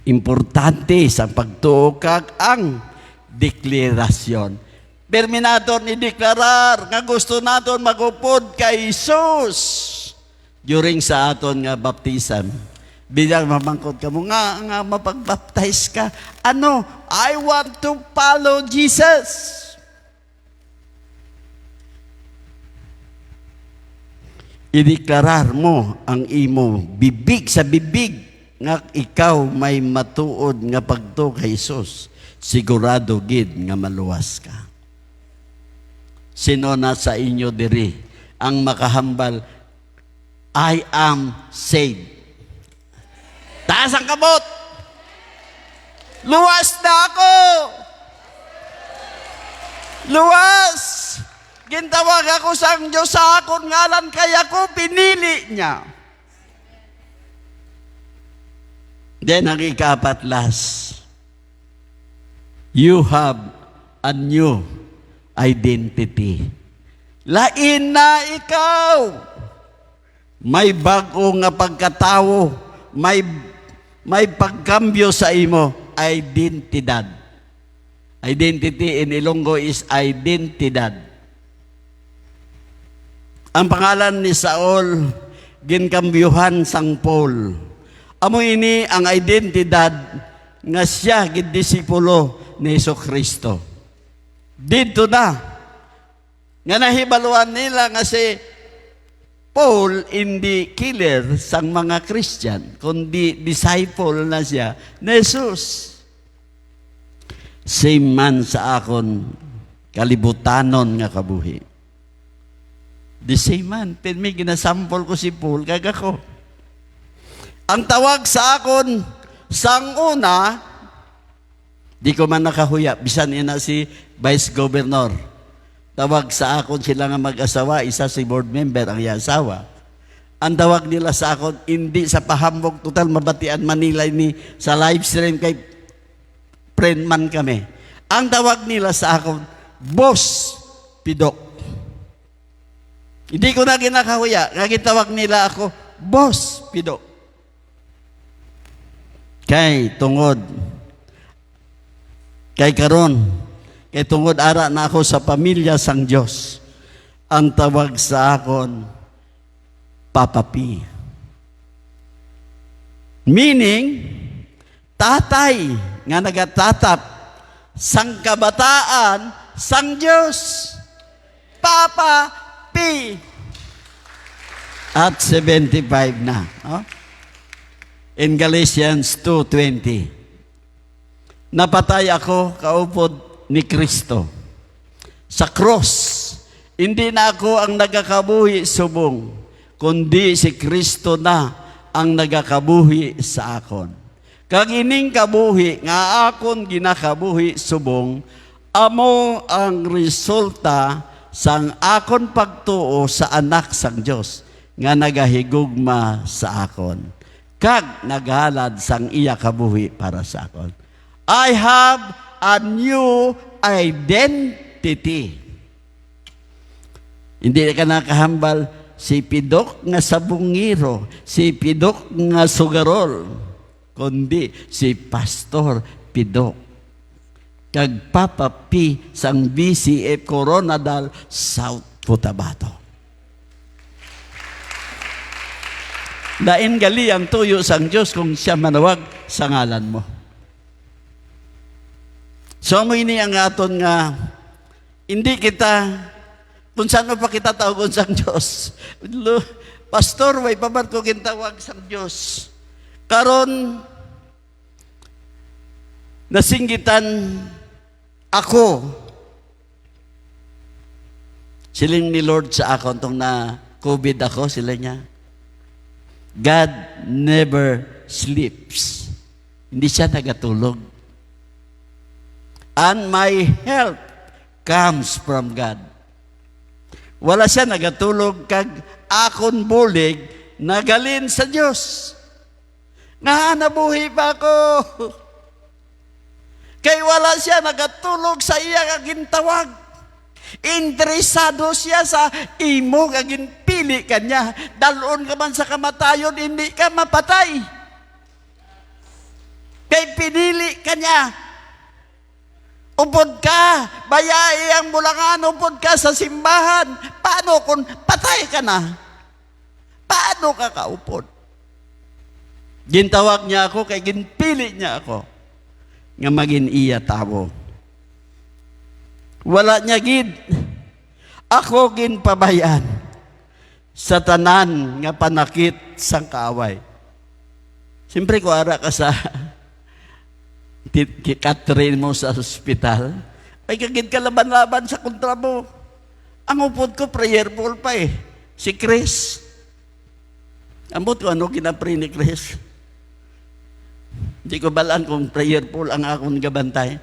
Importante sang pagtuo kag ang deklarasyon. Perminator ni deklarar nga gusto naton magupod kay Jesus during sa aton nga baptism. Bilang mamangkot ka mo nga mapagbaptize ka. Ano? I want to follow Jesus. Ideklarar mo ang imo bibig sa bibig nga ikaw may matuod nga pagtuo kay Jesus. Sigurado gid nga maluwas ka. Sino na sa inyo diri ang makahambal, I am saved? Taas ang kabot! Luwas na ako! Luwas! Gintawag ako sa Diyos sa akon ngalan, kaya ko pinili niya. Then ang ikapat last, you have a new identity. Lain na ikaw. May bago nga pagkatao, may pagkambyo sa imo, identidad. Identity in Ilonggo is identidad. Ang pangalan ni Saul, ginkambyuhan sang Paul. Amo ini ang identidad nga siya gidisipulo ni Jesucristo. Dito na nga nahibaluan nila nga si Paul hindi killer sang mga Christian, kundi disciple na siya ni Jesus. Same man sa akon kalibutanon nga kabuhi. The same man, may ginasample ko si Paul, kaga ko. Ang tawag sa akon, sang una, di ko man nakahuya, bisan ina si Vice Governor. Tawag sa akon sila nga mag-asawa, isa si board member, ang asawa. Ang tawag nila sa akon, hindi sa pahambog, total mabatian Manila ni sa live stream kay friend man kami. Ang tawag nila sa akon, Boss Pidok. Hindi ko na ginakahuya, tawag nila ako, Boss Pidok. Kay tungod, kay karon, kay tungod ara na ako sa pamilya sang Diyos, ang tawag sa akon, Papa P. Meaning, tatay nga nagatatap sang kabataan sang Diyos. Papa P. At 75 na. Oh? In Galatians 2:20. Napatay ako kaupod ni Kristo. Sa cross, hindi na ako ang nagakabuhi subong, kundi si Kristo na ang nagakabuhi sa akon. Kag ining kabuhi nga akon ginakabuhi subong, amo ang resulta sang akon pagtuo sa anak sang Dios nga nagahigugma sa akon. Kag naghalad sang iya kabuhi para sa akon. I have a new identity. Hindi ka nakahambal si Pidok nga sabungiro, si Pidok nga sugarol, kundi si Pastor Pidok. Kag Papa P sang BCF Coronadal, South Cotabato. Dain gali ang tuyo sang Diyos kung siya manawag sa ngalan mo. So mo ini ang aton nga hindi kita kung saan mo pa kita tawagon sang Diyos. Pastor, way pa ba ko gintawag sang Diyos? Karon, nasinggitan ako. Siling ni Lord sa akon, tong na COVID ako, sila niya. God never sleeps. Hindi siya nagatulog. And my help comes from God. Wala siya nagatulog kag akon bulig nagalin sa Diyos. Nga nabuhi pa ako. Kay wala siya nagatulog sa iya kaging tawag. Interesado siya sa imo kaging pili kanya. Dalon ka man sa kamatayon, hindi ka mapatay. Kay pinili kanya. Upod ka, bayai ang bulangan, upod ka sa simbahan. Paano kung patay ka na? Paano ka kaupod? Gintawag niya ako, kay ginpili niya ako nga maging iya tao. Wala niya gid. Ako ginpabayan sa tanan nga panakit sang kaaway. Siyempre ko ara ka sa Catherine mo sa ospital, ay kagid ka laban-laban sa kontra mo. Ang upod ko, prayerful pa eh. Si Chris. Ambot ko, ano ginapray ni Chris? Hindi ko balaan kung prayerful ang akong gabantay.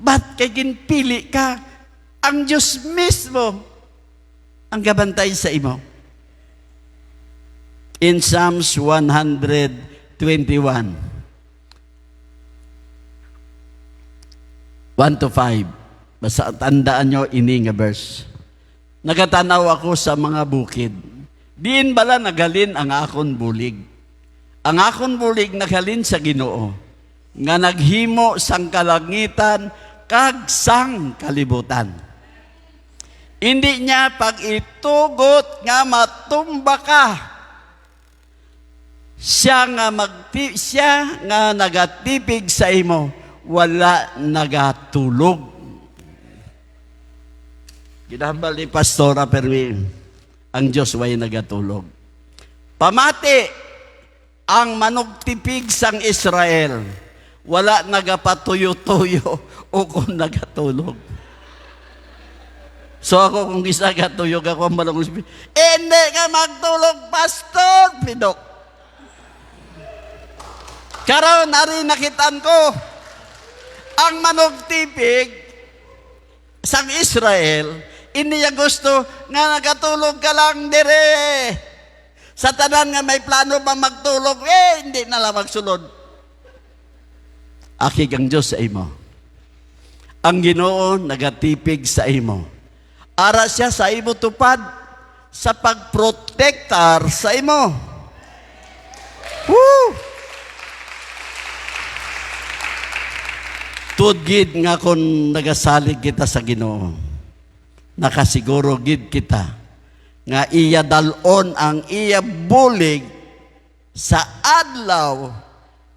Ba't kay ginpili ka? Ang Diyos mismo ang gabantay sa imo. In Psalms 121, 1-5. Basta tandaan nyo ini nga verse. Nagatanaw ako sa mga bukid. Diin bala nagalin ang akon bulig. Ang akon bulig nagalin sa Ginoo. Nga naghimo sang kalangitan kag sang kalibutan. Hindi niya pag itugot nga matumba ka. Siya nga nagatipig sa imo. Wala nagatulog. Ginahambal ni Pastora Perwin, ang Diyos way nagatulog. Pamati ang manugtipig sang Israel, wala nagapatuyo-tuyo o kung nagatulog. So ako kung isa ka tuyog ako ang malong espiritu, hindi ka magtulog, pastor, pidok. Karon, ari nakitaan ko, ang manugtipig sa Israel, hindi niya gusto nga nagatulog ka lang dire. Sa tanan nga may plano pa magtulog, hindi na lang magsulod. Akig ang Diyos sa imo. Ang Ginoo nagatipig sa imo. Ara siya sa imo tupad sa pagprotektar sa imo. Woo! Tudgid nga kung nagasalig kita sa Ginoo, nakasiguro gid kita nga iya dalon ang iya bulig sa adlaw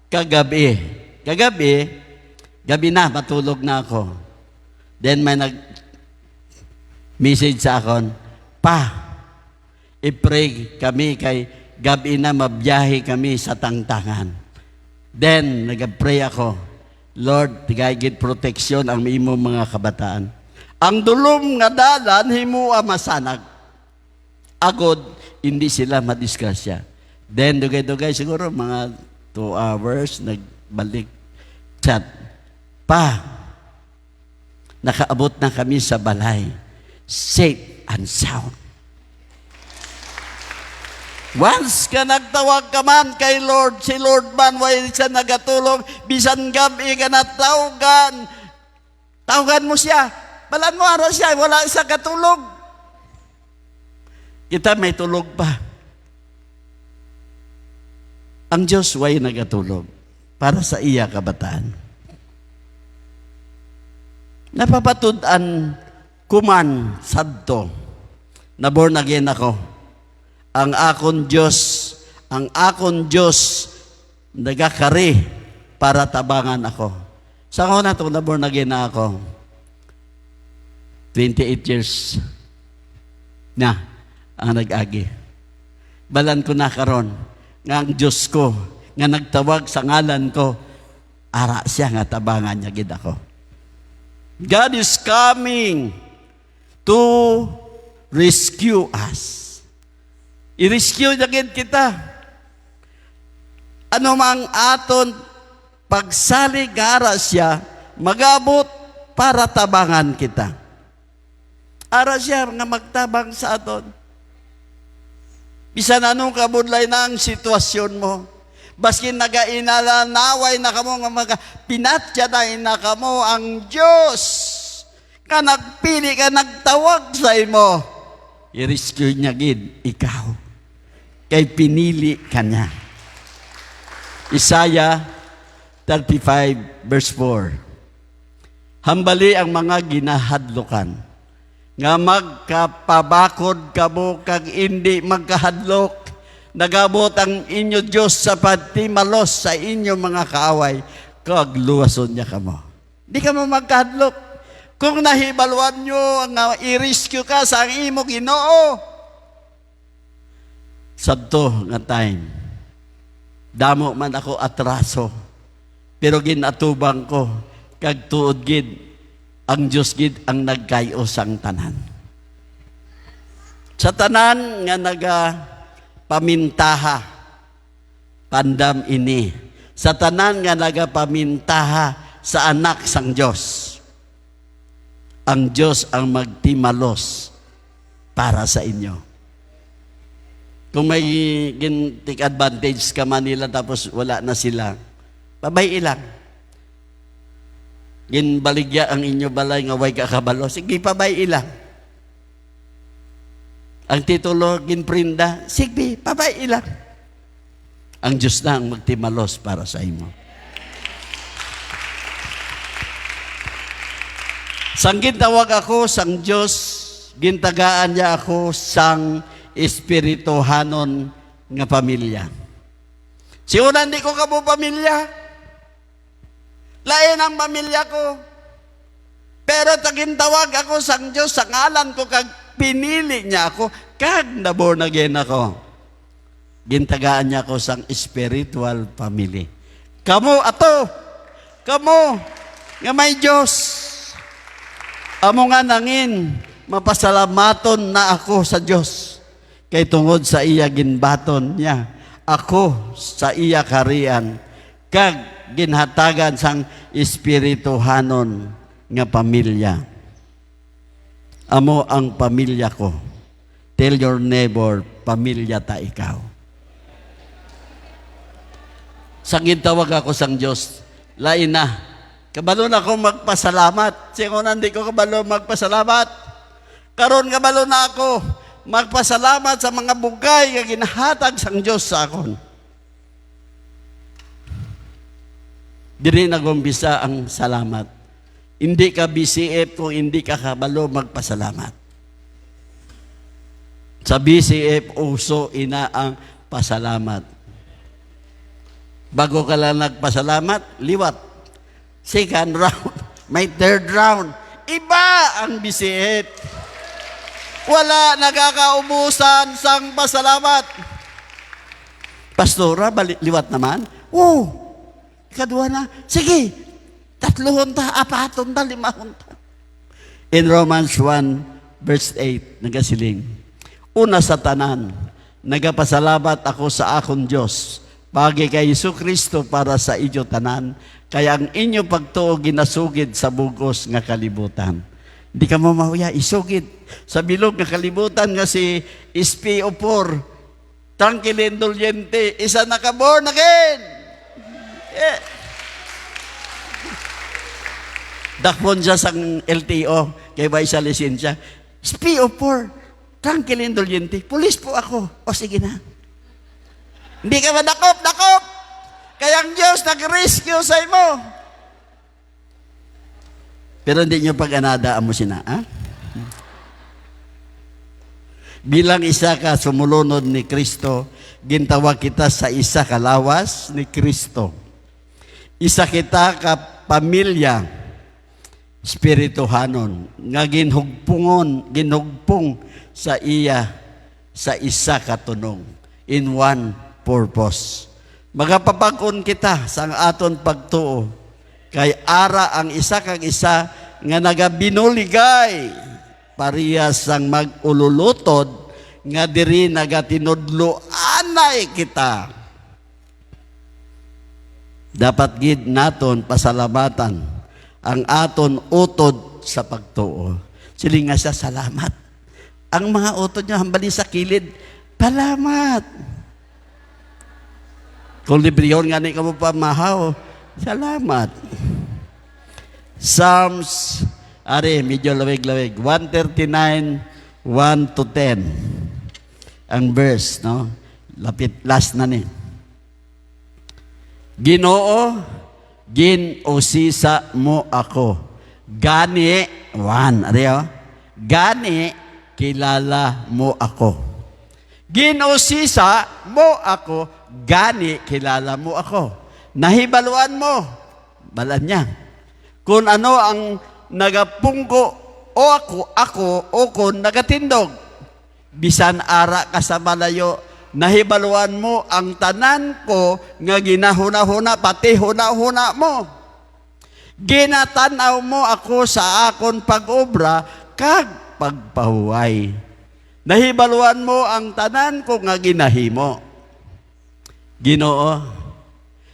kagabi. Gabi na, matulog na ako. Then may nag-message sa akon, Pa, i-pray kami kay gabi na mabiyahe kami sa tangtangan. Then, nag-pray ako, Lord, tigay proteksyon ang imo mga kabataan. Ang dulom nga dalan, himua masanag. Agod, hindi sila madisgrasya. Then, dugay-dugay, siguro mga 2 hours, nagbalik chat. Pa, nakaabot na kami sa balay. Safe and sound. Once ka nagtawag ka man kay Lord, si Lord man, way siya nagatulog, bisan gabi ka na tawagan mo siya. Balan mo araw siya, wala siya katulog. Kita may tulog pa. Ang Diyos way nagatulog para sa iya kabataan. Napapatudan kuman sadto na born again ako. Ang akon Diyos nagakari para tabangan ako. Sa ako na itong na born again na ako, 28 years na ang nag-agi. Balan ko na karon nga ang Diyos ko, nga nagtawag sa ngalan ko, ara siya nga tabangan niya gid ako. God is coming to rescue us. I-rescue niya gid kita. Ano mang aton pagsalig ara siya, magabot para tabangan kita. Ara siya nga magtabang sa aton. Bisan anong kabudlay na ang sitwasyon mo, baskin nagainalanaway na kamo nga pinatyaday na kamo ang Diyos. Ka nagpili ka, nagtawag sa imo. I-rescue niya gid ikaw. Kay pinili ka niya. Isaiah 35 verse 4. Hambali ang mga ginahadlokan, nga magkapabakod kamo kag hindi magkahadlok. Nagabot ang inyo Diyos sa pagtimalos sa inyo mga kaaway, kag luwason niya kamo. Di ka mo magkahadlok. Kung nahibaluan nyo nga i-rescue ka sa ang imo Ginoo, sabto nga time, damo man ako atraso, pero ginatubang ko, kag tuod gid, ang Diyos gid ang nagkayo sang tanan. Sa tanan nga nagapamintaha, pandam ini, sa tanan nga nagapamintaha sa anak sang Diyos, ang Diyos ang magtimalos para sa inyo. Kung may take advantage ka man nila tapos wala na sila, babay ilang. Ginbaligya ang inyo balay nga way kakabalo, sige pabay ilang. Ang titulo ginprinda, sige pabay ilang. Ang Diyos na ang magtimalos para sa imo. Sang gintawag ako sang Diyos, gintagaan niya ako sang espirituhanon nga pamilya. Siguro hindi ko kamo pamilya. Lain ang pamilya ko. Pero tagintawag ako sang Diyos, sa ngalan ko, kag pinili niya ako, kag na-born again ako. Gintagaan niya ako sang spiritual family. Kamo nga may Diyos. Amo nga nangin, mapasalamaton na ako sa Dios. Kay tungod sa iya ginbaton niya ako sa iya karian kag ginhatagan sang espirituhanon nga pamilya. Amo ang pamilya ko. Tell your neighbor, pamilya ta ikaw. Sangin tawag ako sang Diyos, lain na. Kabalo na ako magpasalamat. Singo hindi ko kabalo magpasalamat. Karon kabalo na ako magpasalamat sa mga bugay nga ginahatag sang Diyos sa akon. Diri nagumpisa ang salamat. Hindi ka BCF kung hindi ka kabalo magpasalamat. Sa BCF, uso ina ang pasalamat. Bago ka lang nagpasalamat, liwat. Second round, may third round. Iba ang BCF. Wala nagkakaubusan sang pasalamat. Pastora, liwat naman? Oo. Ikadua na. Sige, 3 ta, 4 ta, 5 ta. In Romans 1, verse 8, nagasiling, una sa tanan, nagapasalamat ako sa akong Diyos, pagi kay Jesu-Kristo para sa inyo tanan, kaya ang inyo pagtuo ginasugid sa bugos nga kalibutan. Hindi ka mamahuya, isugid. Sa bilog nga kalibutan nga si SPO4, tranquil indulgente, isa naka-born again. Yeah. Dakpon siya sang LTO, kay ba isa lisensya. SPO4, tranquil indulgente, pulis po ako. O sige na. Hindi ka madakop. Kaya ang Diyos nag-rescue sa imo. Pero hindi nyo pag-anadaan mo sina, ha? Bilang isa ka sumulunod ni Kristo, gintawag kita sa isa ka lawas ni Kristo. Isa kita ka pamilya, espirituhanon, nga ginhugpong sa iya, sa isa ka tunong, in one purpose. Magapapag-on kita sa aton pagtuo, kay ara ang isa kag isa nga nagabinuligay parehas sang mag-ululutod nga diri nagatinudlo anay kita. Dapat gid naton pasalamatan ang aton utod sa pagtuo. Siling nga siya, salamat. Ang mga utod niya hambali sa kilid, salamat. Kung libriyon nga ni ka mo pamahaw, salamat. Psalms, medyo lawig-lawig, 139, 1 to 10. Ang verse, no? Last na ni. Ginoo, ginusisa mo ako. Gani, gani, kilala mo ako. Ginusisa mo ako, gani, kilala mo ako. Nahibaluan mo, balan niya. Kung ano ang nagapungko o ako o kung nagatindog. Bisan ara ka sa malayo, nahibaluan mo ang tanan ko nga ginahuna-huna, pati huna-huna mo. Ginatanaw mo ako sa akon pag-obra kag pagpahuway. Nahibaluan mo ang tanan ko nga ginahimo. Ginoo,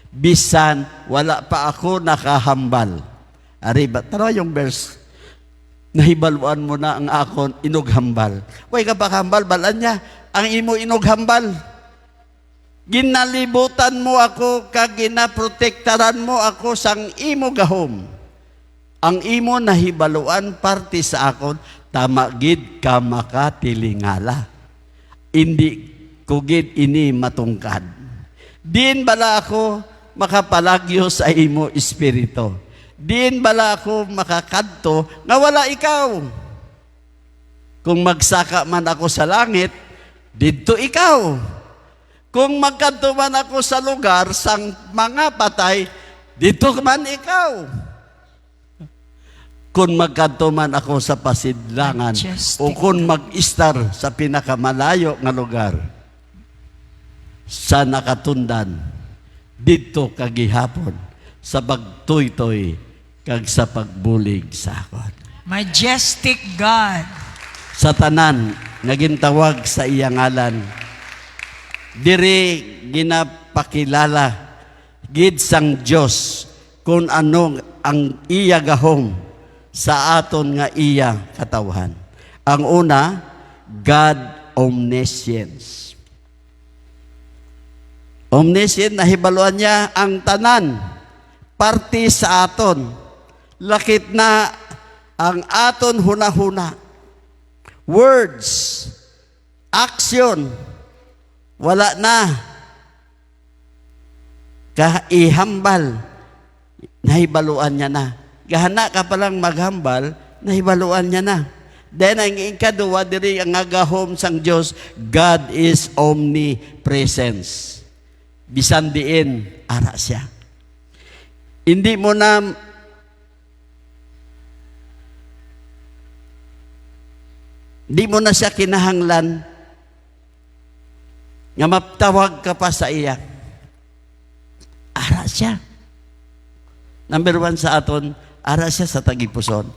bisan wala pa ako nakahambal. Tara yung verse. Nahibaluan mo na ang akon inughambal. Way ka ba hambal? Balan niya, ang imo inughambal. Ginalibutan mo ako, kag ginaprotektaran mo ako sang imo gahom. Ang imo nahibaluan parte sa akon, tama gid ka makatilingala. Hindi ko gid ini matungkad. Din bala ako makapalagyo sa imo espiritu. Din bala ako makakadto nga wala ikaw. Kung magsaka man ako sa langit, didto ikaw. Kung magkadto man ako sa lugar sang mga patay, dito man ikaw. Kung magkadto man ako sa pasidlangan o kung mag-istar sa pinakamalayo nga lugar, sa nakatundan, dito kagihapon, sa pagtoy-toy, kag sa pagbulig sa akon. Majestic God. sa tanan nga gintawag sa iya ngalan. Diri ginapakilala gid sang Dios kung ano ang iya gahom sa aton nga iya katawhan. Ang una, God omniscience. Omniscient, nahibaluan niya ang tanan, parte sa aton. Lakit na ang aton hunahuna. Words, action, wala na. Kahihambal, nahibaluan niya na. Gahana ka palang maghambal, nahibaluan niya na. Then ang ikaduwa diri ang agahom sang Dios, God is omnipresence. Bisan diin ara siya. Hindi mo na siya kinahanglan nga maptawag ka pa sa iya. Ara siya. Number 1 sa aton, ara siya sa tagipuson.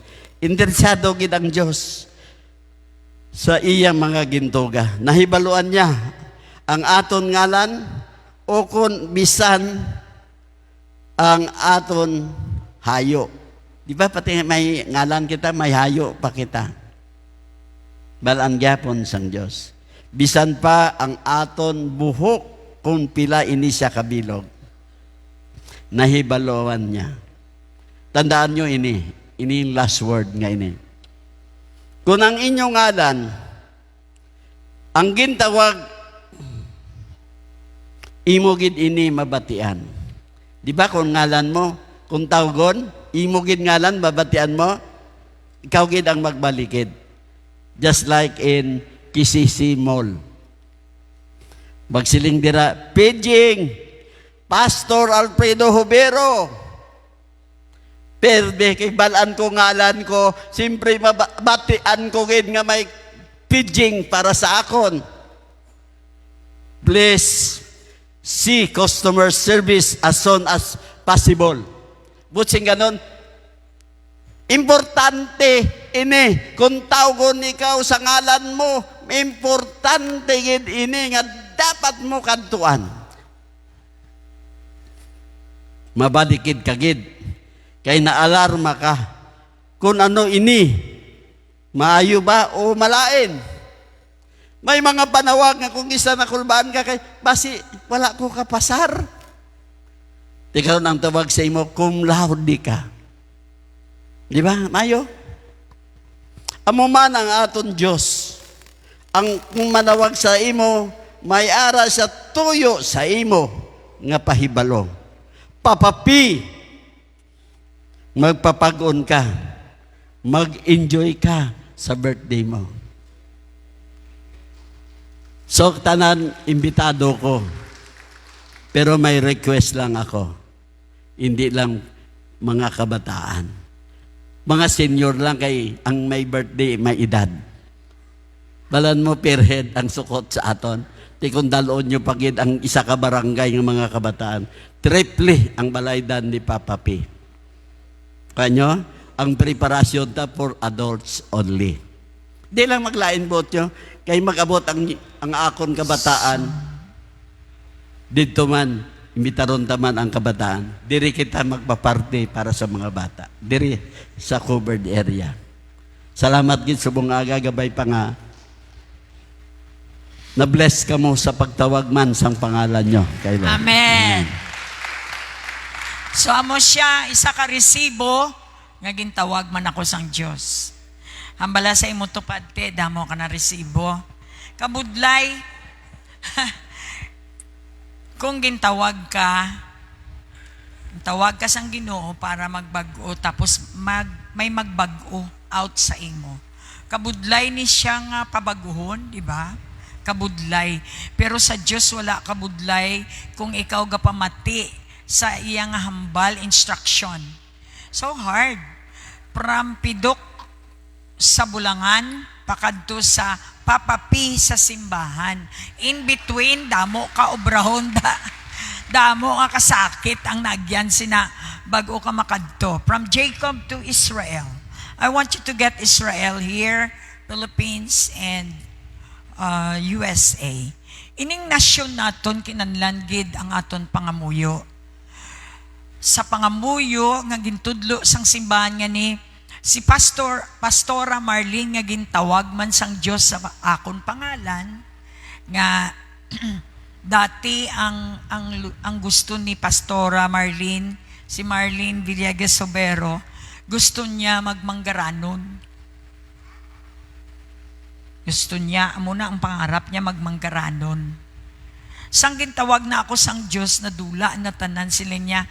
Interesado gid ang Dios sa iyang mga gintuga. Nahibaluan niya ang aton ngalan o kung bisan ang aton hayo. Di ba pati may ngalan kita, may hayo pa kita. Balaan gyapon sang Dios. Bisan pa ang aton buhok kung pila ini siya kabilog. Nahibaluan niya. Tandaan nyo ini yung last word nga ini. Kung ang inyong ngalan, ang gintawag, imogid ini mabatian. Di ba kung ngalan mo, kung tawgon, imogid ngalan, mabatian mo, ikaw gid ang magbalikid. Just like in Kisisi Mall. Magsiling dira, paging, Pastor Alfredo Hubero, perbe, kay balaan ko ngalan ko, simpre mabatian ko gid nga may pidging para sa akon. Please see customer service as soon as possible. Butsing ganon, importante ini, kung tawgon ikaw sa ngalan mo, importante gid ini nga dapat mo kadtuan. Mabalikid ka gid. Kay naalarma ka kung ano ini, maayo ba o malain. May mga panawag nga kung isa na kulbaan ka kay basi wala ko kapasar. Ikaw nang tawag sa imo, cum laude ka. Di ba, mayo? Amo man ang aton Dios. Ang kung manawag sa imo, may ara sa tuyo sa imo nga pahibalo. Papapi, magpapag-on ka, mag-enjoy ka sa birthday mo. So, tanan, imbitado ko. Pero may request lang ako. Hindi lang mga kabataan. Mga senior lang kay ang may birthday, may edad. Balan mo per head ang sukot sa aton. Di kung dalon nyo pagid ang isa ka barangay ng mga kabataan. Triple ang balaydan ni Papa P. Kanyo, ang preparasyon ta for adults only. Di lang maglain bot nyo, kay mag-abot ang akon kabataan, dito man, imbitaron taman ang kabataan, diri kita magpaparte para sa mga bata. Diri sa covered area. Salamat gid sa bungaga, gabay pa nga, na-bless ka mo sa pagtawag man sang pangalan nyo. Kay Lord. Amen. So amo siya, isa ka resibo, nga gintawag man ako sang Dios. Hambala sa imo tupad te, damo ka na resibo. Kabudlay, kung gintawag ka sang Ginoo para magbag-o, tapos may magbag-o out sa imo. Kabudlay ni siya nga pabaguhon, di ba? Kabudlay. Pero sa Dios wala kabudlay kung ikaw gapamati sa iyang hambal instruction. So hard. From pidok sa bulangan, pakadto sa papapi sa simbahan. In between, damo ka obrahon, damo ka kasakit ang nagyan sina bago ka makadto. From Jacob to Israel. I want you to get Israel here. Philippines, and USA. Ining nasyon naton kinahanglan gid ang aton pangamuyo. Sa pangamuyo nga gintudlo sang simbahan nga ni si Pastora Marlene nga gintawag man sang Dios sa akon pangalan nga dati ang gusto ni Pastora Marlene, si Marlene Villegas Sobero, gusto niya magmanggaranon. Gusto niya, muna ang pangarap niya magmanggaranon. Sang gintawag na ako sang Dios na dula na tanan sila niya,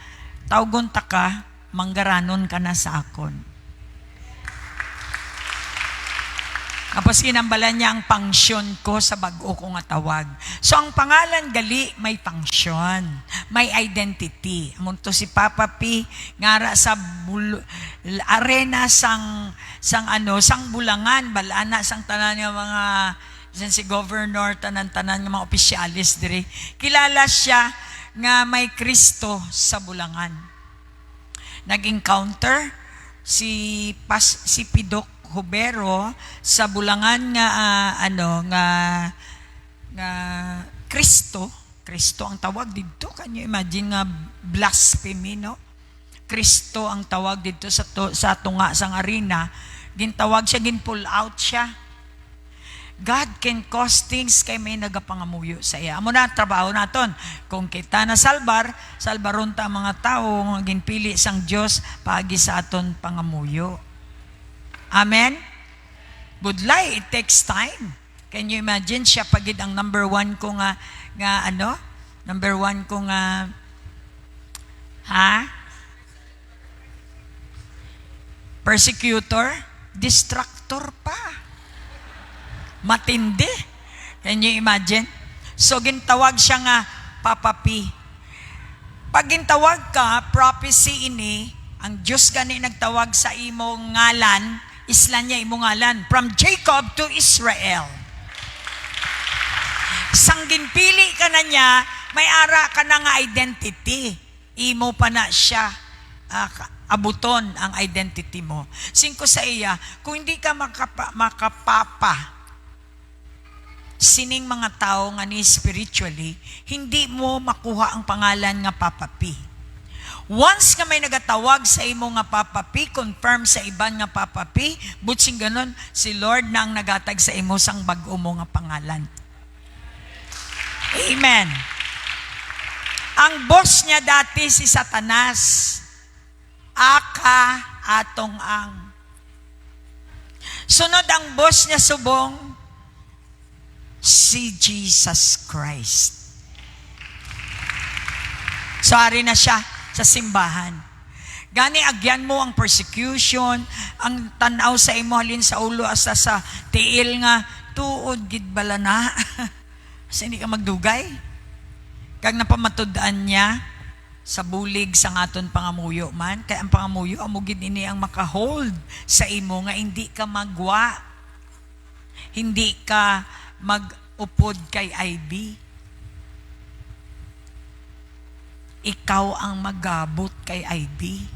tawgon ta ka, manggaranon ka na sa akon. Tapos kinambalan niya ang pangsyon ko sa bago ko nga tawag. So ang pangalan gali may pangsyon, may identity. Amunto si Papa P ngara sa arena sang Bulangan, balana sang tanan nga mga si governor, tanan-tanan nga mga opisyalis diri. Kilala siya nga may Kristo sa Bulangan. Nag-encounter si Pidok Hubero sa Bulangan nga Kristo ang tawag dito. Can you imagine nga blasphemy, no? Kristo ang tawag dito sa tunga sang arena. Gintawag siya, ginpull out siya. God can cause things kay may nagapangamuyo sa iya. Amo na trabaho naton. Kung kita na salbaron ta ang mga tao nga ginpili sang Dios paagi sa aton pangamuyo. Amen? Budlay, it takes time. Can you imagine, siya pagid ang number one ko persecutor, distractor pa. Matindi. Can you imagine? So, gintawag siya nga, Papa P. Pag gintawag ka, prophecy ini, ang Diyos gani nagtawag sa imong ngalan, isla niya imong ngalan, from Jacob to Israel. Sang ginpili ka na niya, may ara ka na nga identity. Imo pa na siya abuton ang identity mo. Singko sa iya, kung hindi ka makapapa sining mga tao nga ni spiritually, hindi mo makuha ang pangalan nga Papa P. Once ka may nagatawag sa imo nga Papa P, confirm sa iban nga Papa P, butsing ganon, si Lord na ang nagatag sa imo sang bag-o mo nga pangalan. Amen. Ang boss niya dati si Satanas, aka atong ang. Sunod ang boss niya subong, si Jesus Christ. Sorry na siya sa simbahan. Gani agyan mo ang persecution, ang tanaw sa imo halin sa ulo asa sa tiil nga tuod gid bala na. Kasi hindi ka magdugay. Kag napamatud-an niya sa bulig sa aton pangamuyo man, kay ang pangamuyo amo gid ini ang makahold sa imo nga hindi ka magwa. Hindi ka mag-upod kay IB. Ikaw ang magabot kay IB.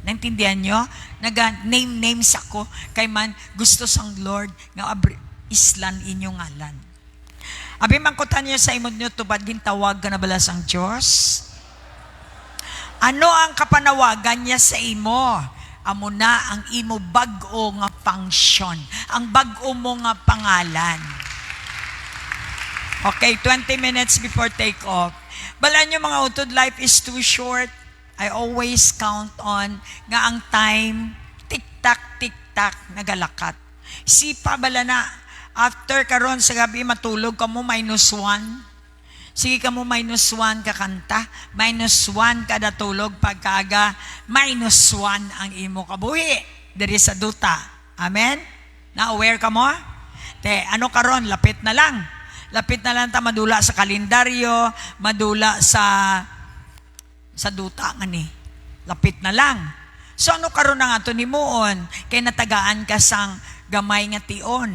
Naintindihan nyo? Naga-name-names ako kay man gusto sang Lord nga islan inyong ngalan. Abi mangkutan niyo sa imod niyo tubad gintawag ka na bala sang Diyos? Ano ang kapanawagan niya sa imo? Amo na ang imo bag-o nga function. Ang bag-o mo nga pangalan. Okay, 20 minutes before take off. Bala nyo mga utod, life is too short. I always count on nga ang time, tik-tak, nagalakat. Sipa bala na, after karon sa gabi matulog ka mo -1. Sige ka mo -1 kakanta, -1 kada tulog pagkaga, -1 ang imo kabuhi. Diri sa duta. Amen? Na-aware ka mo? Te, ano karon? Lapit na lang. Lapit na lang ta madula sa kalendaryo, madula sa duta nga ni. Lapit na lang. So ano karon nga to nimuon kay natagaan ka sang gamay nga tion.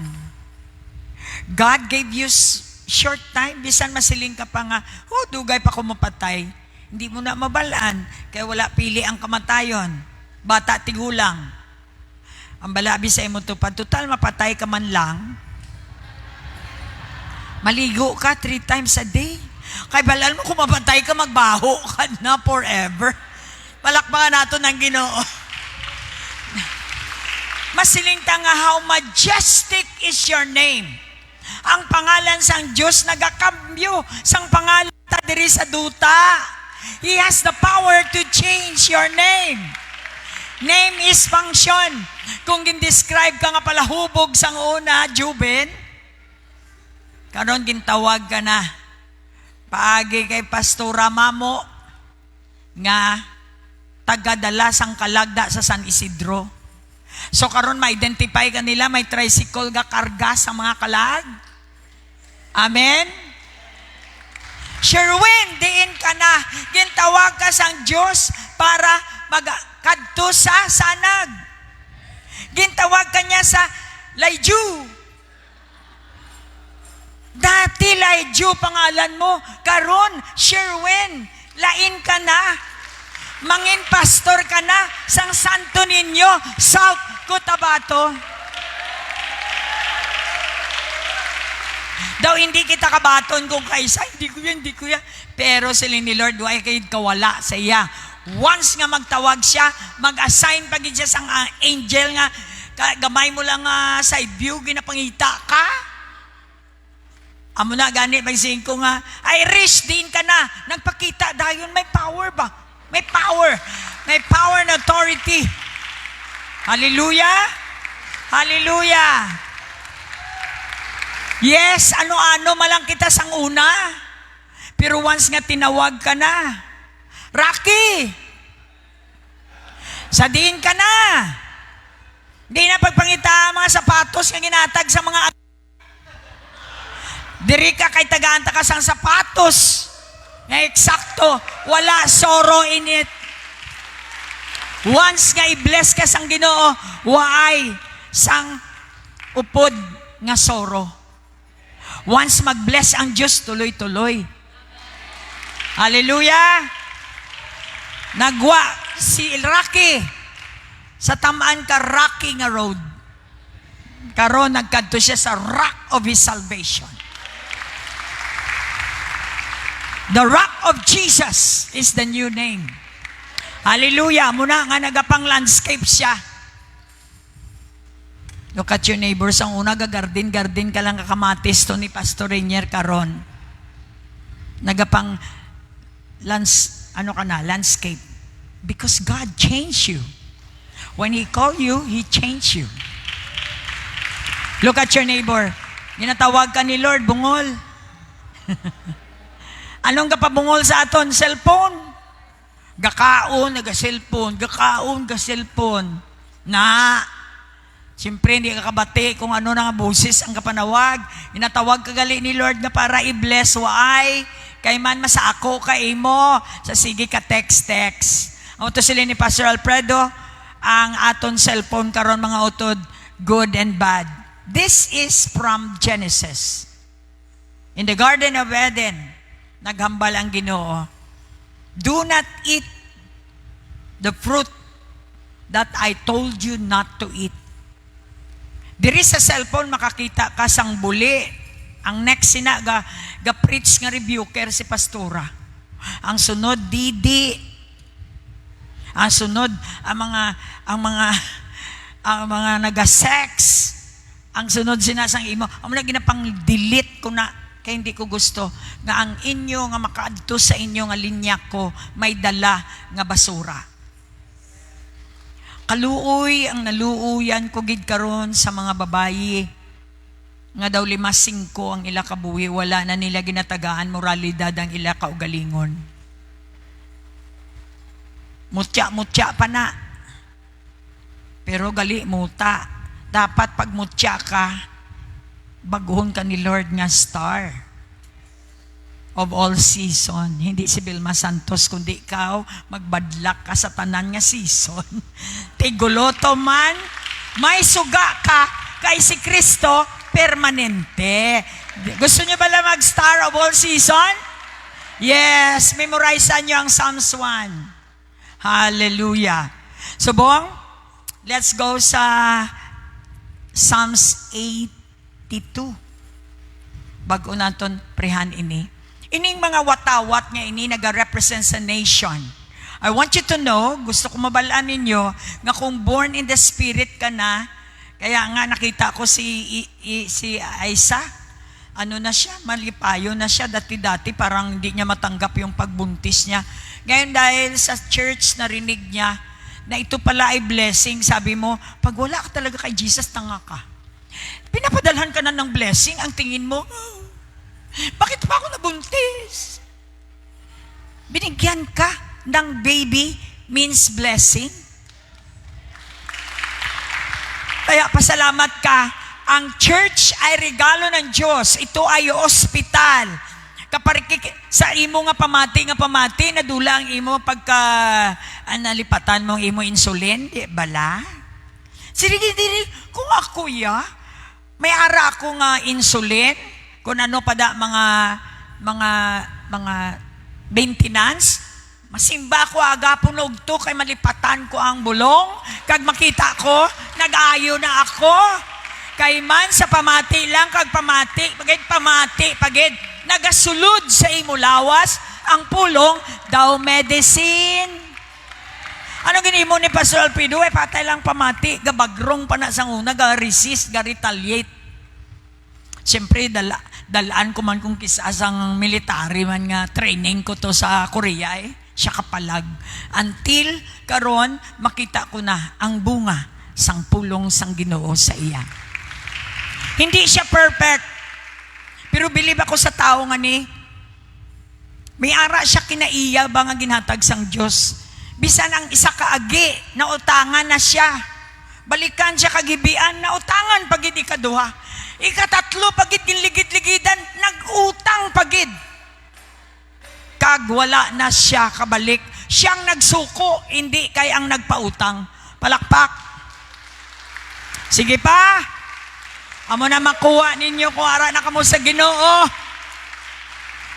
God gave you short time, bisan masiling ka pa nga, dugay pa ko mapatay. Hindi mo na mabalaan kay wala pili ang kamatayon. Bata tigulang. Ang balabi sa imo tupad, total mapatay ka man lang. Maligo ka 3 times a day. Kay balal mo kung mapatay ka, magbaho ka na forever. Palakpakan nato ng Ginoo. Masilingta nga, how majestic is your name. Ang pangalan sang Diyos nagakambyo sang pangalan ta diri sa duta. He has the power to change your name. Name is function. Kung gindescribe ka nga pala hubog sang una, Juben, karon gintawag ka na. Paagi kay Pastora Mamo nga tagadala sang kalagda sa San Isidro. So karon ma-identify ka nila, may tricycle ga karga sa mga kalag. Amen? Sherwin, diin ka na. Gintawag ka sang Diyos para magkadto sa sanag. Gintawag ka niya sa Layju. Dati Layju pangalan mo. Karon, Sherwin, lain ka na. Mangin pastor ka na sang Santo Niño, South Cotabato. Daw hindi kita kabaton kung kaisa, hindi ko yan. Pero sila ni Lord, why kayo kawala sa iya. Once nga magtawag siya, mag-assign pagin siya sang angel nga, gamay mo lang side view, ginapangita ka. Amo na gani, magsing ko nga, Irish, din ka na. Nagpakita, dayon may power ba? May power. May power and authority. Hallelujah. Hallelujah. Yes, ano-ano malang kita sang una. Pero once nga tinawag ka na, Rocky, sadiin ka na. Hindi na pagpangita mga sapatos nga ginatag sa mga diri ka kay tagaanta ka sang sapatos nga eksakto, wala sorrow in it. Once nga i-bless ka sang Ginoo, waay sang upod nga sorrow. Once mag-bless ang Diyos, tuloy-tuloy. Hallelujah! Nagwa si Rocky sa tamaan ka Rocky nga road. Karon nagkadto siya sa rock of his salvation. The rock of Jesus is the new name. Hallelujah! Muna nga nagapang landscape siya. Look at your neighbors. Ang una, garden ka lang kakamatis to ni Pastor Rainier karon. Nagapang landscape. Because God changed you. When He called you, He changed you. Look at your neighbor. Ginatawag ka ni Lord, bungol. Anong kapabungol sa aton? Cellphone. Gakaon, naga-cellphone. Gakaon, ga-cellphone. Na, siyempre, hindi ka kabati kung ano na nga boses ang kapanawag. Inatawag ka gali ni Lord na para i-bless waay. Kay man masako ka imo. Sa sige ka text. Ang utos sila ni Pastor Alfredo, ang aton cellphone karon mga utod, good and bad. This is from Genesis. In the Garden of Eden, naghambal ang Ginoo. Do not eat the fruit that I told you not to eat. Diri sa cellphone makakita ka sang buli. Ang next sina ga-preach nga rebuker si pastora. Ang sunod didi. Ang sunod ang mga naga-sex. Ang sunod sinasang imo. Ang mga ginapang delete ko na kaya hindi ko gusto nga ang inyo nga makaadto sa inyo nga linya ko may dala nga basura. Kaluoy ang naluuyan ko gid karon sa mga babayi nga daw 5-5 ang ila kabuhi, wala na nila ginatagaan moralidad ang ila kaugalingon. Mutya pa na. Pero gali muta. Dapat pag mutya ka, baguhon ka ni Lord nga star of all season. Hindi si Vilma Santos, kundi ikaw, magbadlak ka sa tanan nga season. Tiguloto man, may suga ka, kay si Kristo, permanente. Gusto niyo ba lang mag-star of all season? Yes, memorize nyo ang Psalms 1. Hallelujah. So, Bong, let's go sa Psalms 82. Bago naton prehan ini. Ining mga watawat nga ini naga-represent sa nation. I want you to know, gusto ko mabalaan ninyo, nga kung born in the Spirit ka na, kaya nga nakita ko si Aisa, ano na siya, malipayo na siya, dati-dati parang hindi niya matanggap yung pagbuntis niya. Ngayon dahil sa church narinig niya, na ito pala ay blessing, sabi mo, pag wala ka talaga kay Jesus, tanga ka. Pinapadalhan ka na ng blessing, ang tingin mo, bakit pa ako nabuntis? Binigyan ka ng baby means blessing. Kaya pasalamat ka. Ang church ay regalo ng Diyos. Ito ay ospital. Kapag sa imo nga pamati, nadula ang imo pagka nalipatan mong imo insulin, di bala? Sige, kung ako may ara ako nga insulin, kung ano pa da mga maintenance, masimba ko agapon og to kay malipatan ko ang bulong, kag makita ko, nag-ayo na ako. Kay man sa pamati lang, kag pamati, pagid, nagasulod sa imo lawas, ang pulong, daw medicine. Ano ginimo ni Pastor Alpido? Patay lang pamati, gabagrong pa na sa una, ga-resist, ga-retaliate. Siyempre, dalaan ko man kung kisasang military man nga training ko to sa Korea siya kapalag. Until karon makita ko na ang bunga sang pulong sang Ginoo sa iya. Hindi siya perfect. Pero believe ako sa tao nga ni, may ara siya kinaiya ba nga ginhatag sang Diyos. Bisan ang isa kaagi, nautangan na siya. Balikan siya kagibian, nautangan pagid ikaduha. Ikatatlo pagid ginligid-ligidan, nag-utang pagid. Kag wala na siya kabalik. Siyang nagsuko, hindi kay ang nagpautang. Palakpak. Sige pa. Amo na makuha ninyo kung ara na kamo sa Ginoo.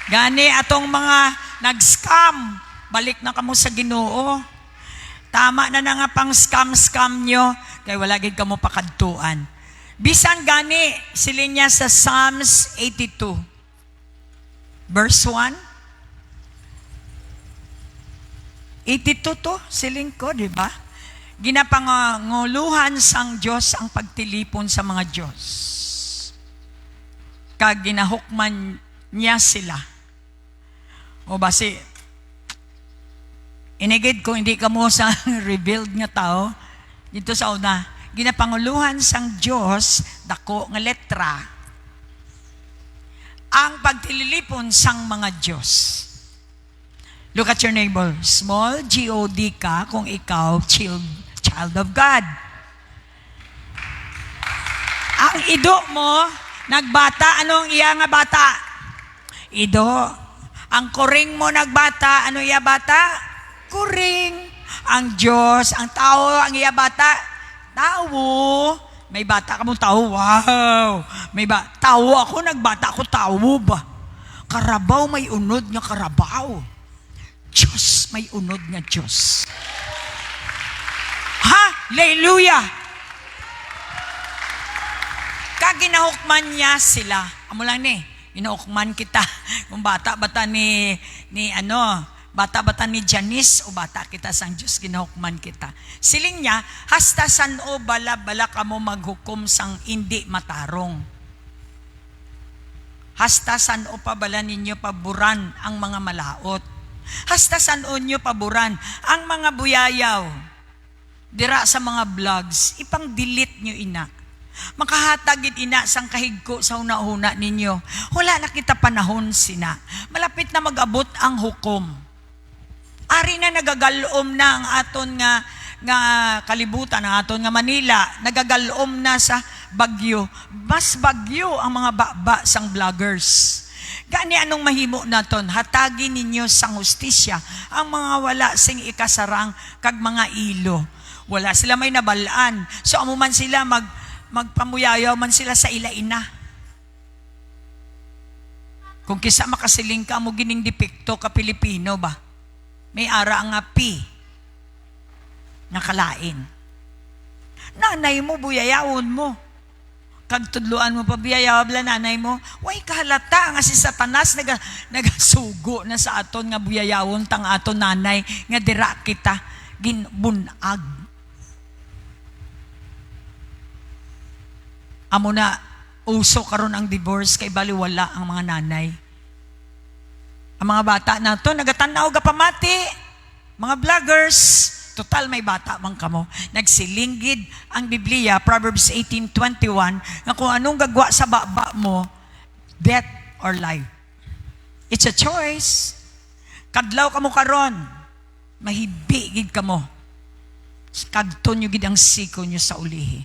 Gani atong mga nag-scam, balik na kamo sa Ginoo. Tama na nga pang scam nyo, kay wala gid kamo pakadtuan. Bisan gani silin niya sa Psalms 82 verse 1. 82 to siling ko, di ba? Ginapanguluhan sang Diyos ang pagtilipon sa mga Diyos. Kag ginahukman niya sila. O basi, inigid ko hindi ka mo sa revealed nga tao, dito sa una, ginapanguluhan sang Diyos, dako nga letra, ang pagtilipon sang mga Diyos. Look at your neighbor. Small G-O-D ka kung ikaw child of God. Ang ido mo, nagbata, anong iya nga bata? Ido. Ang kuring mo nagbata, ano iya bata? Kuring. Ang Diyos, ang tao, ang iya bata? Tao. May bata ka mong tao, wow. Tao ako, nagbata ako, tao ba? Karabaw, may unod nga karabaw. Diyos, may unod nga Diyos. Hallelujah! Kaginahukman niya sila. Amo lang ni, ginahukman kita. Kung bata ni Janice o bata kita sang Diyos, ginahukman kita. Siling niya, hasta san o bala kamo maghukom sang hindi matarong. Hasta san o pabala ninyo paburan ang mga malaot. Hasta san o nyo paburan ang mga buyayaw. Dira sa mga vlogs, ipang-delete nyo ina. Makahatagid ina sang kahigko sa una-una ninyo. Wala na kita panahon sina. Malapit na mag-abot ang hukom. Ari na nagagalom na ang aton nga kalibutan, ang aton nga Manila. Nagagalom na sa bagyo. Mas bagyo ang mga baba sang vloggers. Gani anong mahimo naton? Hatagin ninyo sang hustisya ang mga wala sing ikasarang kag mga ilo. Wala sila may nabalaan. So amuman sila magpamuyayaw man sila sa ilaina. Kung kisa makasiling ka mo gining depekto ka Pilipino ba? May ara nga P. Nakalain. Nanay mo, buyayawon mo. Kagtudluan mo pa biyayawab la nanay mo. Way kahalata nga si Satanas nagasugo na sa aton nga buyayawon tang aton nanay nga dira kita ginbunag. Amo na uso karon ang divorce kay baliwala ang mga nanay. Ang mga bata nato nagatanaw ga pamati. Mga vloggers, total may bata man kamo. Nagsilinggid ang Biblia, Proverbs 18:21, nga kung anong gagwa sa baba mo, death or life. It's a choice. Kadlaw kamo karon, mahibigid kamo. Kadton nyo gid ang siko nyo sa ulihi.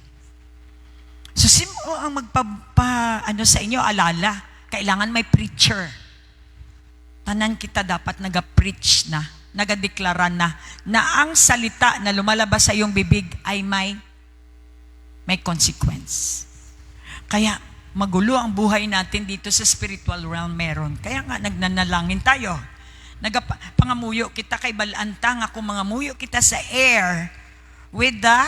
So sino ang sa inyo alala? Kailangan may preacher. Tanan kita dapat naga-preach na, nagadeklara na ang salita na lumalabas sa iyong bibig ay may consequence. Kaya magulo ang buhay natin dito sa spiritual realm meron. Kaya nga nagnanalangin tayo. Pangamuyo kita kay balanta nga kung mangamuyo kita sa air with the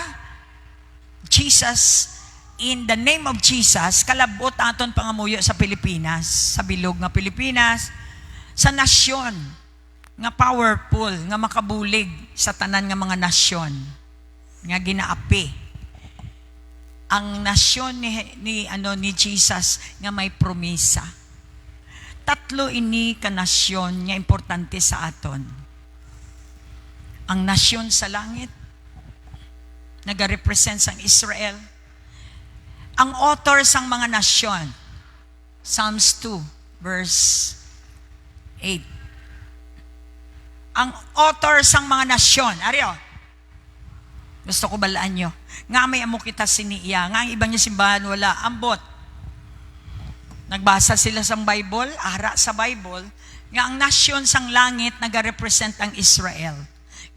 Jesus, in the name of Jesus, kalabot aton pangamuyo sa Pilipinas, sa bilog nga Pilipinas, sa nasyon nga powerful, nga makabulig sa tanan nga mga nasyon nga ginaapi. Ang nasyon ni Jesus nga may promisa. Tatlo ini ka nasyon nga importante sa aton. Ang nasyon sa langit naga-represent sang Israel. Ang author sang mga nasyon, Psalms 2 verse 8. Ang author sang mga nasyon, ariyo, gusto ko balaan nyo, nga may amo kita siniya, nga ang ibang niya simbahan wala, ambot. Nagbasa sila sa Bible, ara sa Bible, nga ang nasyon sang langit naga-represent ang Israel.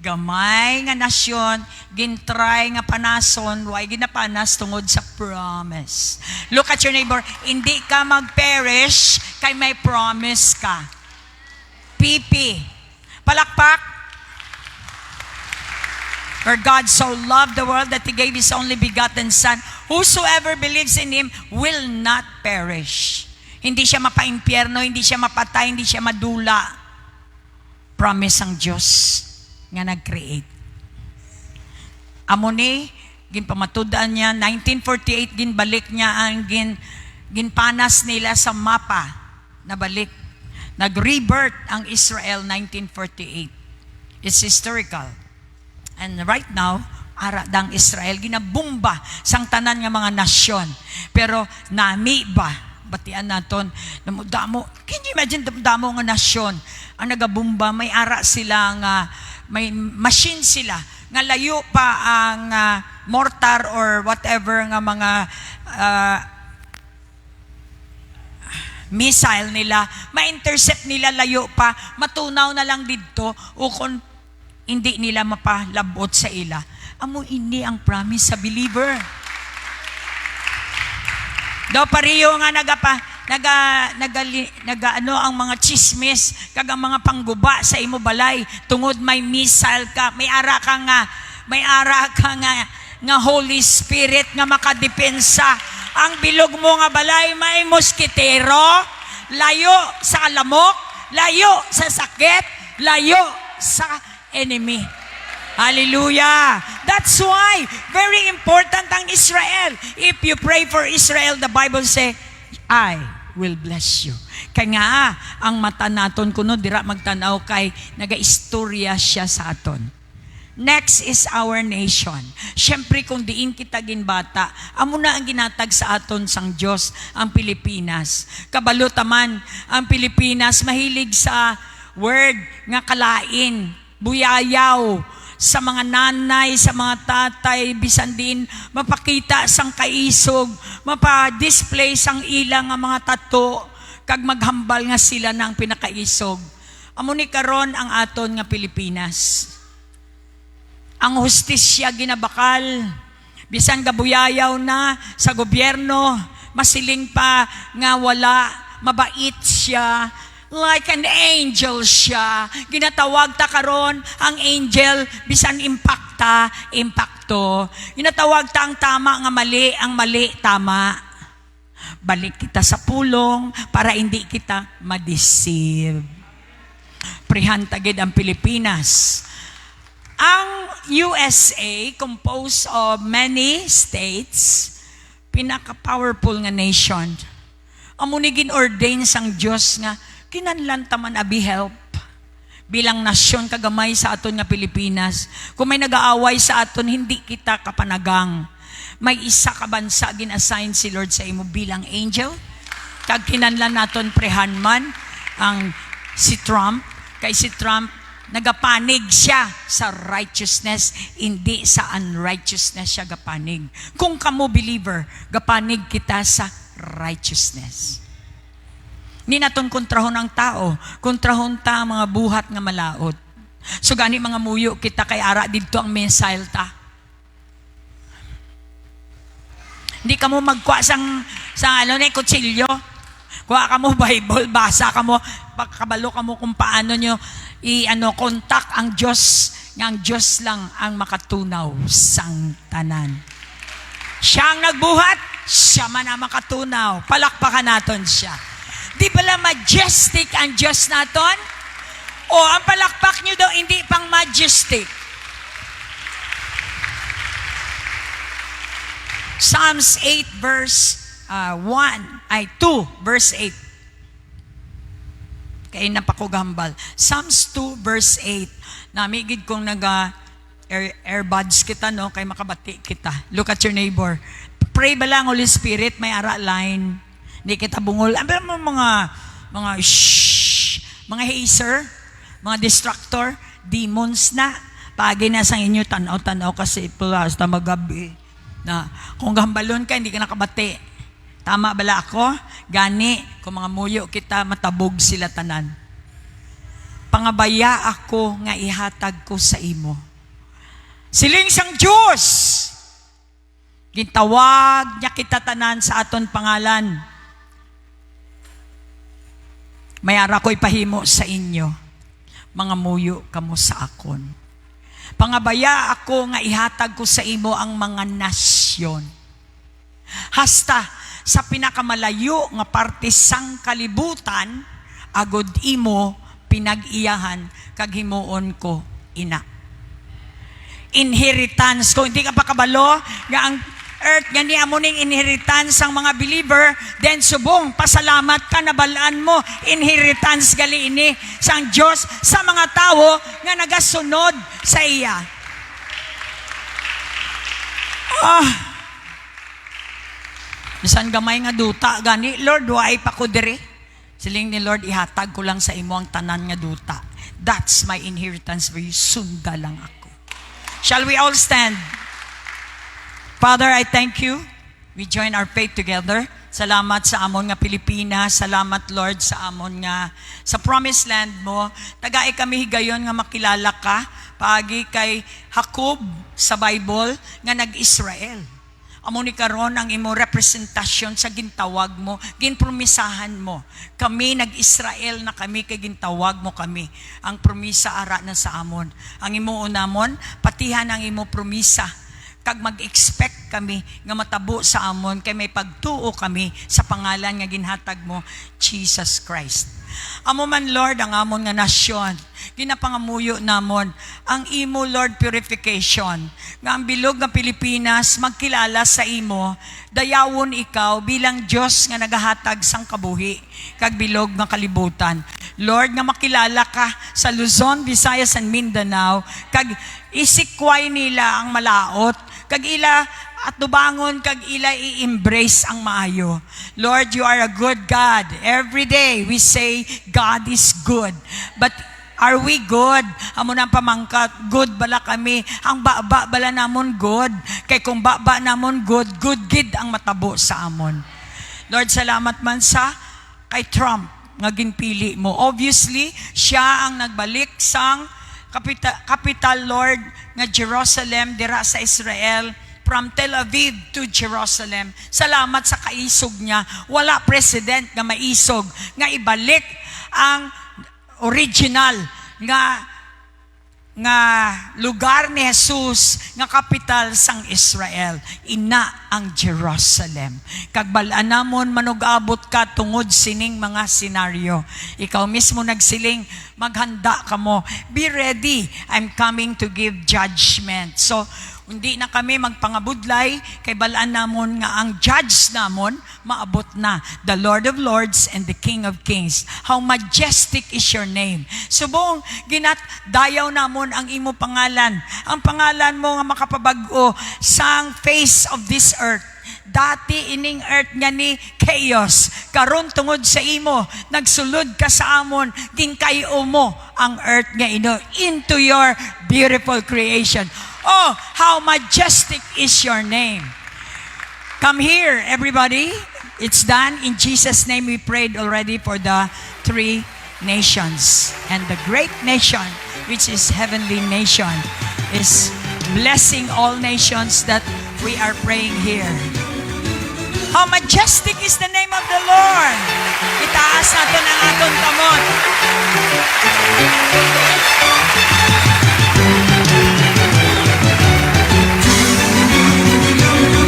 Gamay nga nasyon, gintry nga panason, why ginapanas tungod sa promise. Look at your neighbor, hindi ka mag-perish, kay may promise ka. PP. Palakpak. For God so loved the world that He gave His only begotten Son. Whosoever believes in Him will not perish. Hindi siya mapaimpyerno, hindi siya mapatay, hindi siya madula. Promise ang Diyos nga nag-create. Amo ni, ginpamatudan niya, 1948, ginbalik niya ang ginpanas nila sa mapa. Nabalik. Nag-rebirth ang Israel 1948. It's historical. And right now, ara dang Israel ginabumba sang tanan nga mga nasyon. Pero nami ba batian naton damo. Can you imagine damo nga nasyon ang nagabumba, may ara sila nga may machine sila nga layo pa ang mortar or whatever nga mga missile nila, ma-intercept nila layo pa, matunaw na lang dito o kung hindi nila mapalabot sa ila. Amo ini ang promise sa believer. Do pariyo nga ang mga chismis kag ang mga pangguba sa imo balay tungod may missile ka, may ara ka nga Holy Spirit nga makadepensa. Ang bilog mo nga balay may moskitero, layo sa lamok, layo sa sakit, layo sa enemy. Hallelujah! That's why very important ang Israel. If you pray for Israel, the Bible say, I will bless you. Kaya nga, ang mata naton kuno dira magtanaw kay nagaistorya siya sa aton. Next is our nation. Siyempre kung diin kita ginbata, amo na ang ginatag sa aton sang Diyos, ang Pilipinas. Kabalo taman, ang Pilipinas mahilig sa word nga kalain, buyayaw, sa mga nanay, sa mga tatay, bisan din mapakita sang kaisog, mapa-display sang ilang nga mga tato, kag maghambal nga sila ng pinakaisog. Amo ni karon ang aton nga Pilipinas. Ang hustisya ginabakal, bisan gabuyayaw na sa gobyerno, masiling pa nga wala, mabait siya, like an angel siya. Ginatawag ta karon ang angel, bisan impacta ato, inatawag ta ang tama nga mali, ang mali tama. Balik kita sa pulong para hindi kita ma-deceive. Prihantagid ang Pilipinas. Ang USA, composed of many states, pinaka-powerful nga nation. Amo ni gin-ordain sang Dios nga kinahanglan ta man abi help bilang nasyon kagamay sa aton nga Pilipinas. Kung may nag-aaway sa aton, hindi kita kapanagang. May isa ka bansa gin-assign si Lord sa imo bilang angel. Kag kinahanglan naton prehan man ang si Trump. Kay si Trump nagapanig siya sa righteousness, hindi sa unrighteousness siya gapanig. Kung kamo believer, gapanig kita sa righteousness. Ni naton kontrahon ang tao, kontrahon ta ang mga buhat nga malaot. So gani mga muyo kita kay ara didto ang missile ta. Hindi ka mo magkuha sa kutsilyo. Kuha ka mo Bible, basa ka mo, pagkabalo ka mo kung paano nyo kontak ang Diyos. Ang Diyos lang ang makatunaw sang tanan. Siya ang nagbuhat, siya man ang makatunaw. Palakpakan naton siya. Di bala majestic ang Diyos naton? O ang palakpak nyo daw hindi pang majestic. Psalms 8 verse 2 verse 8. Kaya napakugambal. Psalms 2 verse 8. Namigid kong earbuds kita, no? Kay makabati kita. Look at your neighbor. Pray ba lang, Holy Spirit, may ara line. Hindi kita bungol. Ano mo mga hazer, mga distractor, demons na. Pagi na sa inyo, tanaw-tanaw kasi plus, magabi. Na, kung gambalon ka, hindi ka nakabati. Tama bala ako? Gani, kung mga muyo kita, matabog sila tanan. Pangabaya ako nga ihatag ko sa imo. Siling sang Diyos. Gintawag niya kita tanan sa aton pangalan. Mayara ko'y pahimo sa inyo. Mga muyo kamo sa akon. Pangabaya ako nga ihatag ko sa imo ang mga nasyon. Hasta sa pinakamalayo nga parte sang kalibutan, agod imo pinag-iyahan kag himuon ko ina. Inheritance ko, hindi ka pa kabalo nga ang earth nga niya mo ning inheritance ang mga believer, then subong pasalamat ka nabalaan mo inheritance gali ini sang Dios sa mga tao nga nagasunod sa iya. Bisan gamay nga duta gani, Lord, why pa ko dire? Siling ni Lord, ihatag ko lang sa imo ang tanan nga duta. That's my inheritance for you. Sunda lang ako. Shall we all stand? Father, I thank you. We join our faith together. Salamat sa amon nga Pilipinas. Salamat, Lord, sa amon nga sa promised land mo. Tagay kami higayon nga makilala ka. Pagi kay Jacob sa Bible nga nag-Israel. Amo ni karon ang imo representasyon sa gintawag mo, ginpromisahan mo. Kami nag-Israel na kami kay gintawag mo kami. Ang promisa ara na sa amon. Ang imo unamon, patihan ang imo promisa. Kag mag-expect kami nga matabo sa amon kay may pagtuo kami sa pangalan nga ginhatag mo, Jesus Christ. Amo man, Lord, ang amon nga nasyon, ginapangamuyo namon ang imo, Lord, purification. Nga ang bilog nga Pilipinas magkilala sa imo, dayawon ikaw bilang Diyos nga nagahatag sang kabuhi kag bilog nga kalibutan. Lord, nga makilala ka sa Luzon, Visayas, and Mindanao, kag isikway nila ang malaot, kag ila at dubangon kag ila i-embrace ang maayo. Lord, you are a good God. Every day we say God is good. But are we good? Amo nang pamangkat, good bala kami. Ang baba bala namon good. Kay kung baba namon good, good gid ang matabo sa amon. Lord, salamat man sa kay Trump nga ginpili mo. Obviously, siya ang nagbalik sang capital, Lord, nga Jerusalem, dira sa Israel, from Tel Aviv to Jerusalem. Salamat sa kaisog niya. Wala president nga maisog nga ibalik ang original nga nga lugar ni Jesus nga kapital sang Israel, ina ang Jerusalem. Kag bal-an namon manugabot ka tungod sining mga senaryo. Ikaw mismo nagsiling, maghanda ka mo. Be ready, I'm coming to give judgment. So, hindi na kami magpangabudlay, kay balaan namon nga ang judge namon, maabot na, the Lord of Lords and the King of Kings. How majestic is your name. Subong, dayaw namon ang imo pangalan. Ang pangalan mo nga makapabag-o sang face of this earth. Dati ining earth nga ni chaos. Karon tungod sa imo, nagsulod ka sa amon, ginkayo mo ang earth nga ino into your beautiful creation. Oh, how majestic is your name. Come here, everybody. It's done. In Jesus' name we prayed already for the 3 nations. And the great nation, which is heavenly nation, is blessing all nations that we are praying here. How majestic is the name of the Lord. Itaas natin ang atong kamot.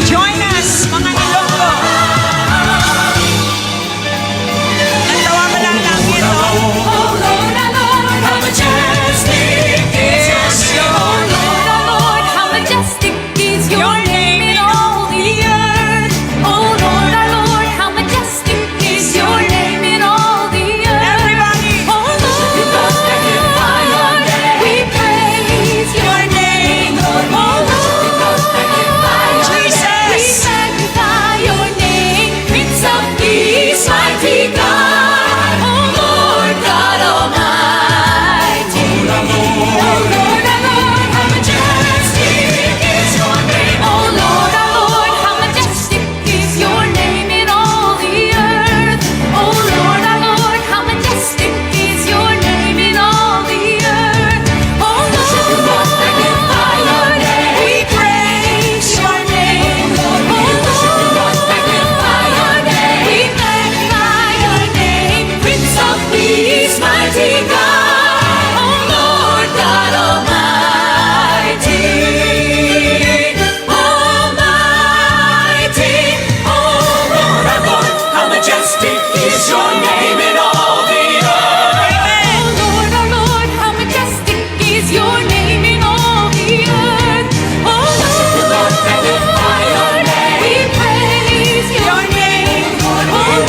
Join us, mga Ilonggo. Nandawa mo lang langit, oh. Oh Lord, our Lord, how majestic is your name. Oh Lord, our Lord, how majestic is your name in all the earth. Oh Lord, our Lord, how majestic is your name in all the earth. Everybody. Oh Lord, we praise your name. Oh Lord, Jesus. we magnify your name, Prince of Peace, mighty God. Oh Lord, God Almighty. Oh Lord, our Lord, how majestic is your name. Oh Lord, our Lord, how majestic is your name in all the earth. Oh Lord, our Lord, how majestic is your name in all the earth. Oh Lord, we praise your name. Oh Lord, we magnify your name, Prince of Peace, mighty God. Oh Lord, God Almighty. Almighty. Oh Lord, our Lord, how majestic is your name in all the earth. Oh Lord, our Lord, how majestic is your name in all the earth. Oh Lord, magnify your name. We praise your name. Oh Lord,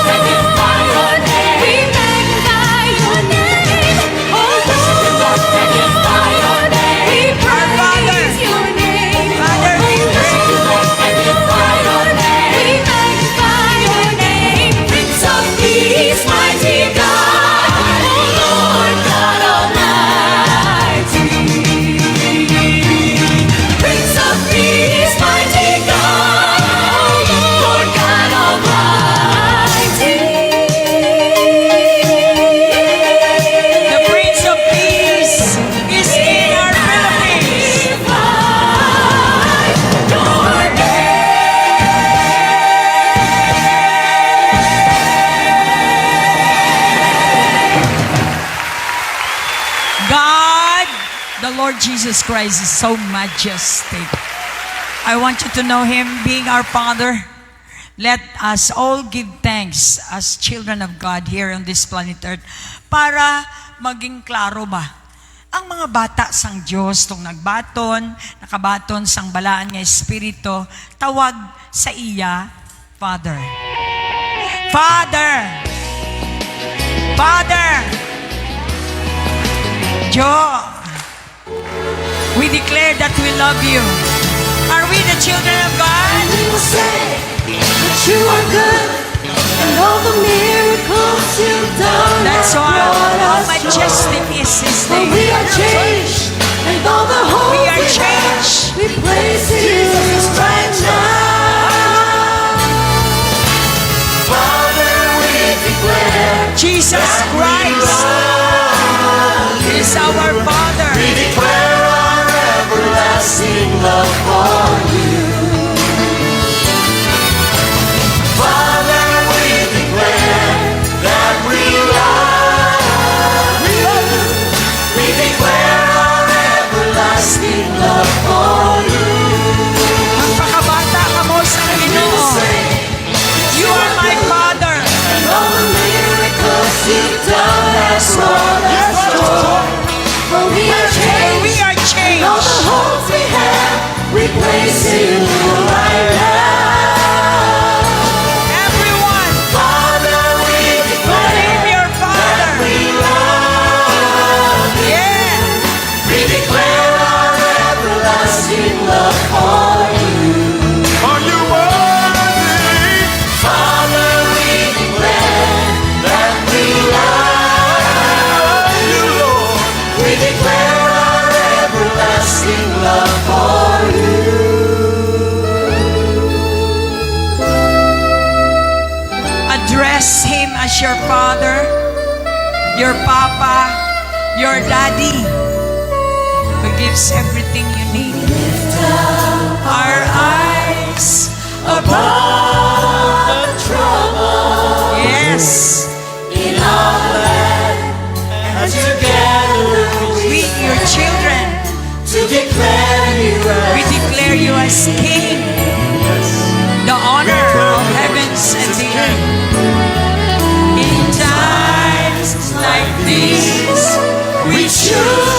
magnify your name. We magnify your name. Oh Lord, magnify your name. We praise your name. Father, we pray. Magnify your name. We magnify your name. Prince of Peace, mighty God. Oh Lord, God Almighty. Prince of Peace, mighty God. Oh Lord, God Almighty. The Prince of Peace is in our Philippines. God, the Lord Jesus Christ is so majestic. I want you to know Him being our Father. Let us all give thanks as children of God here on this planet Earth para maging klaro ba? Ang mga bata sang Diyos tong nakabaton sang balaan nga Espiritu, tawag sa iya, Father. Father! Father! Joe, we declare that we love you. Are we the children of God? We will say that you are good, and all the miracles you've done That's have why brought how us majestic joy. is His For name. we are changed, and all the hope We are have, changed. we place in you right now. Father, we declare Jesus Christ is our Father. we declare our everlasting love for you. Father, we declare that we love you. We declare sing right now. Everyone, Father, we declare name your Father. we love you. Yeah. We declare our everlasting love for you. Are you worthy? Father, we declare that we love you, Lord. We declare our everlasting love for you. Address him as your father, your papa, your daddy, who gives everything you need. Our eyes Upon the trouble yes, in our land, and together we, your children, to declare you we declare you as King, the honor of heavens and the earth. In times like these, we choose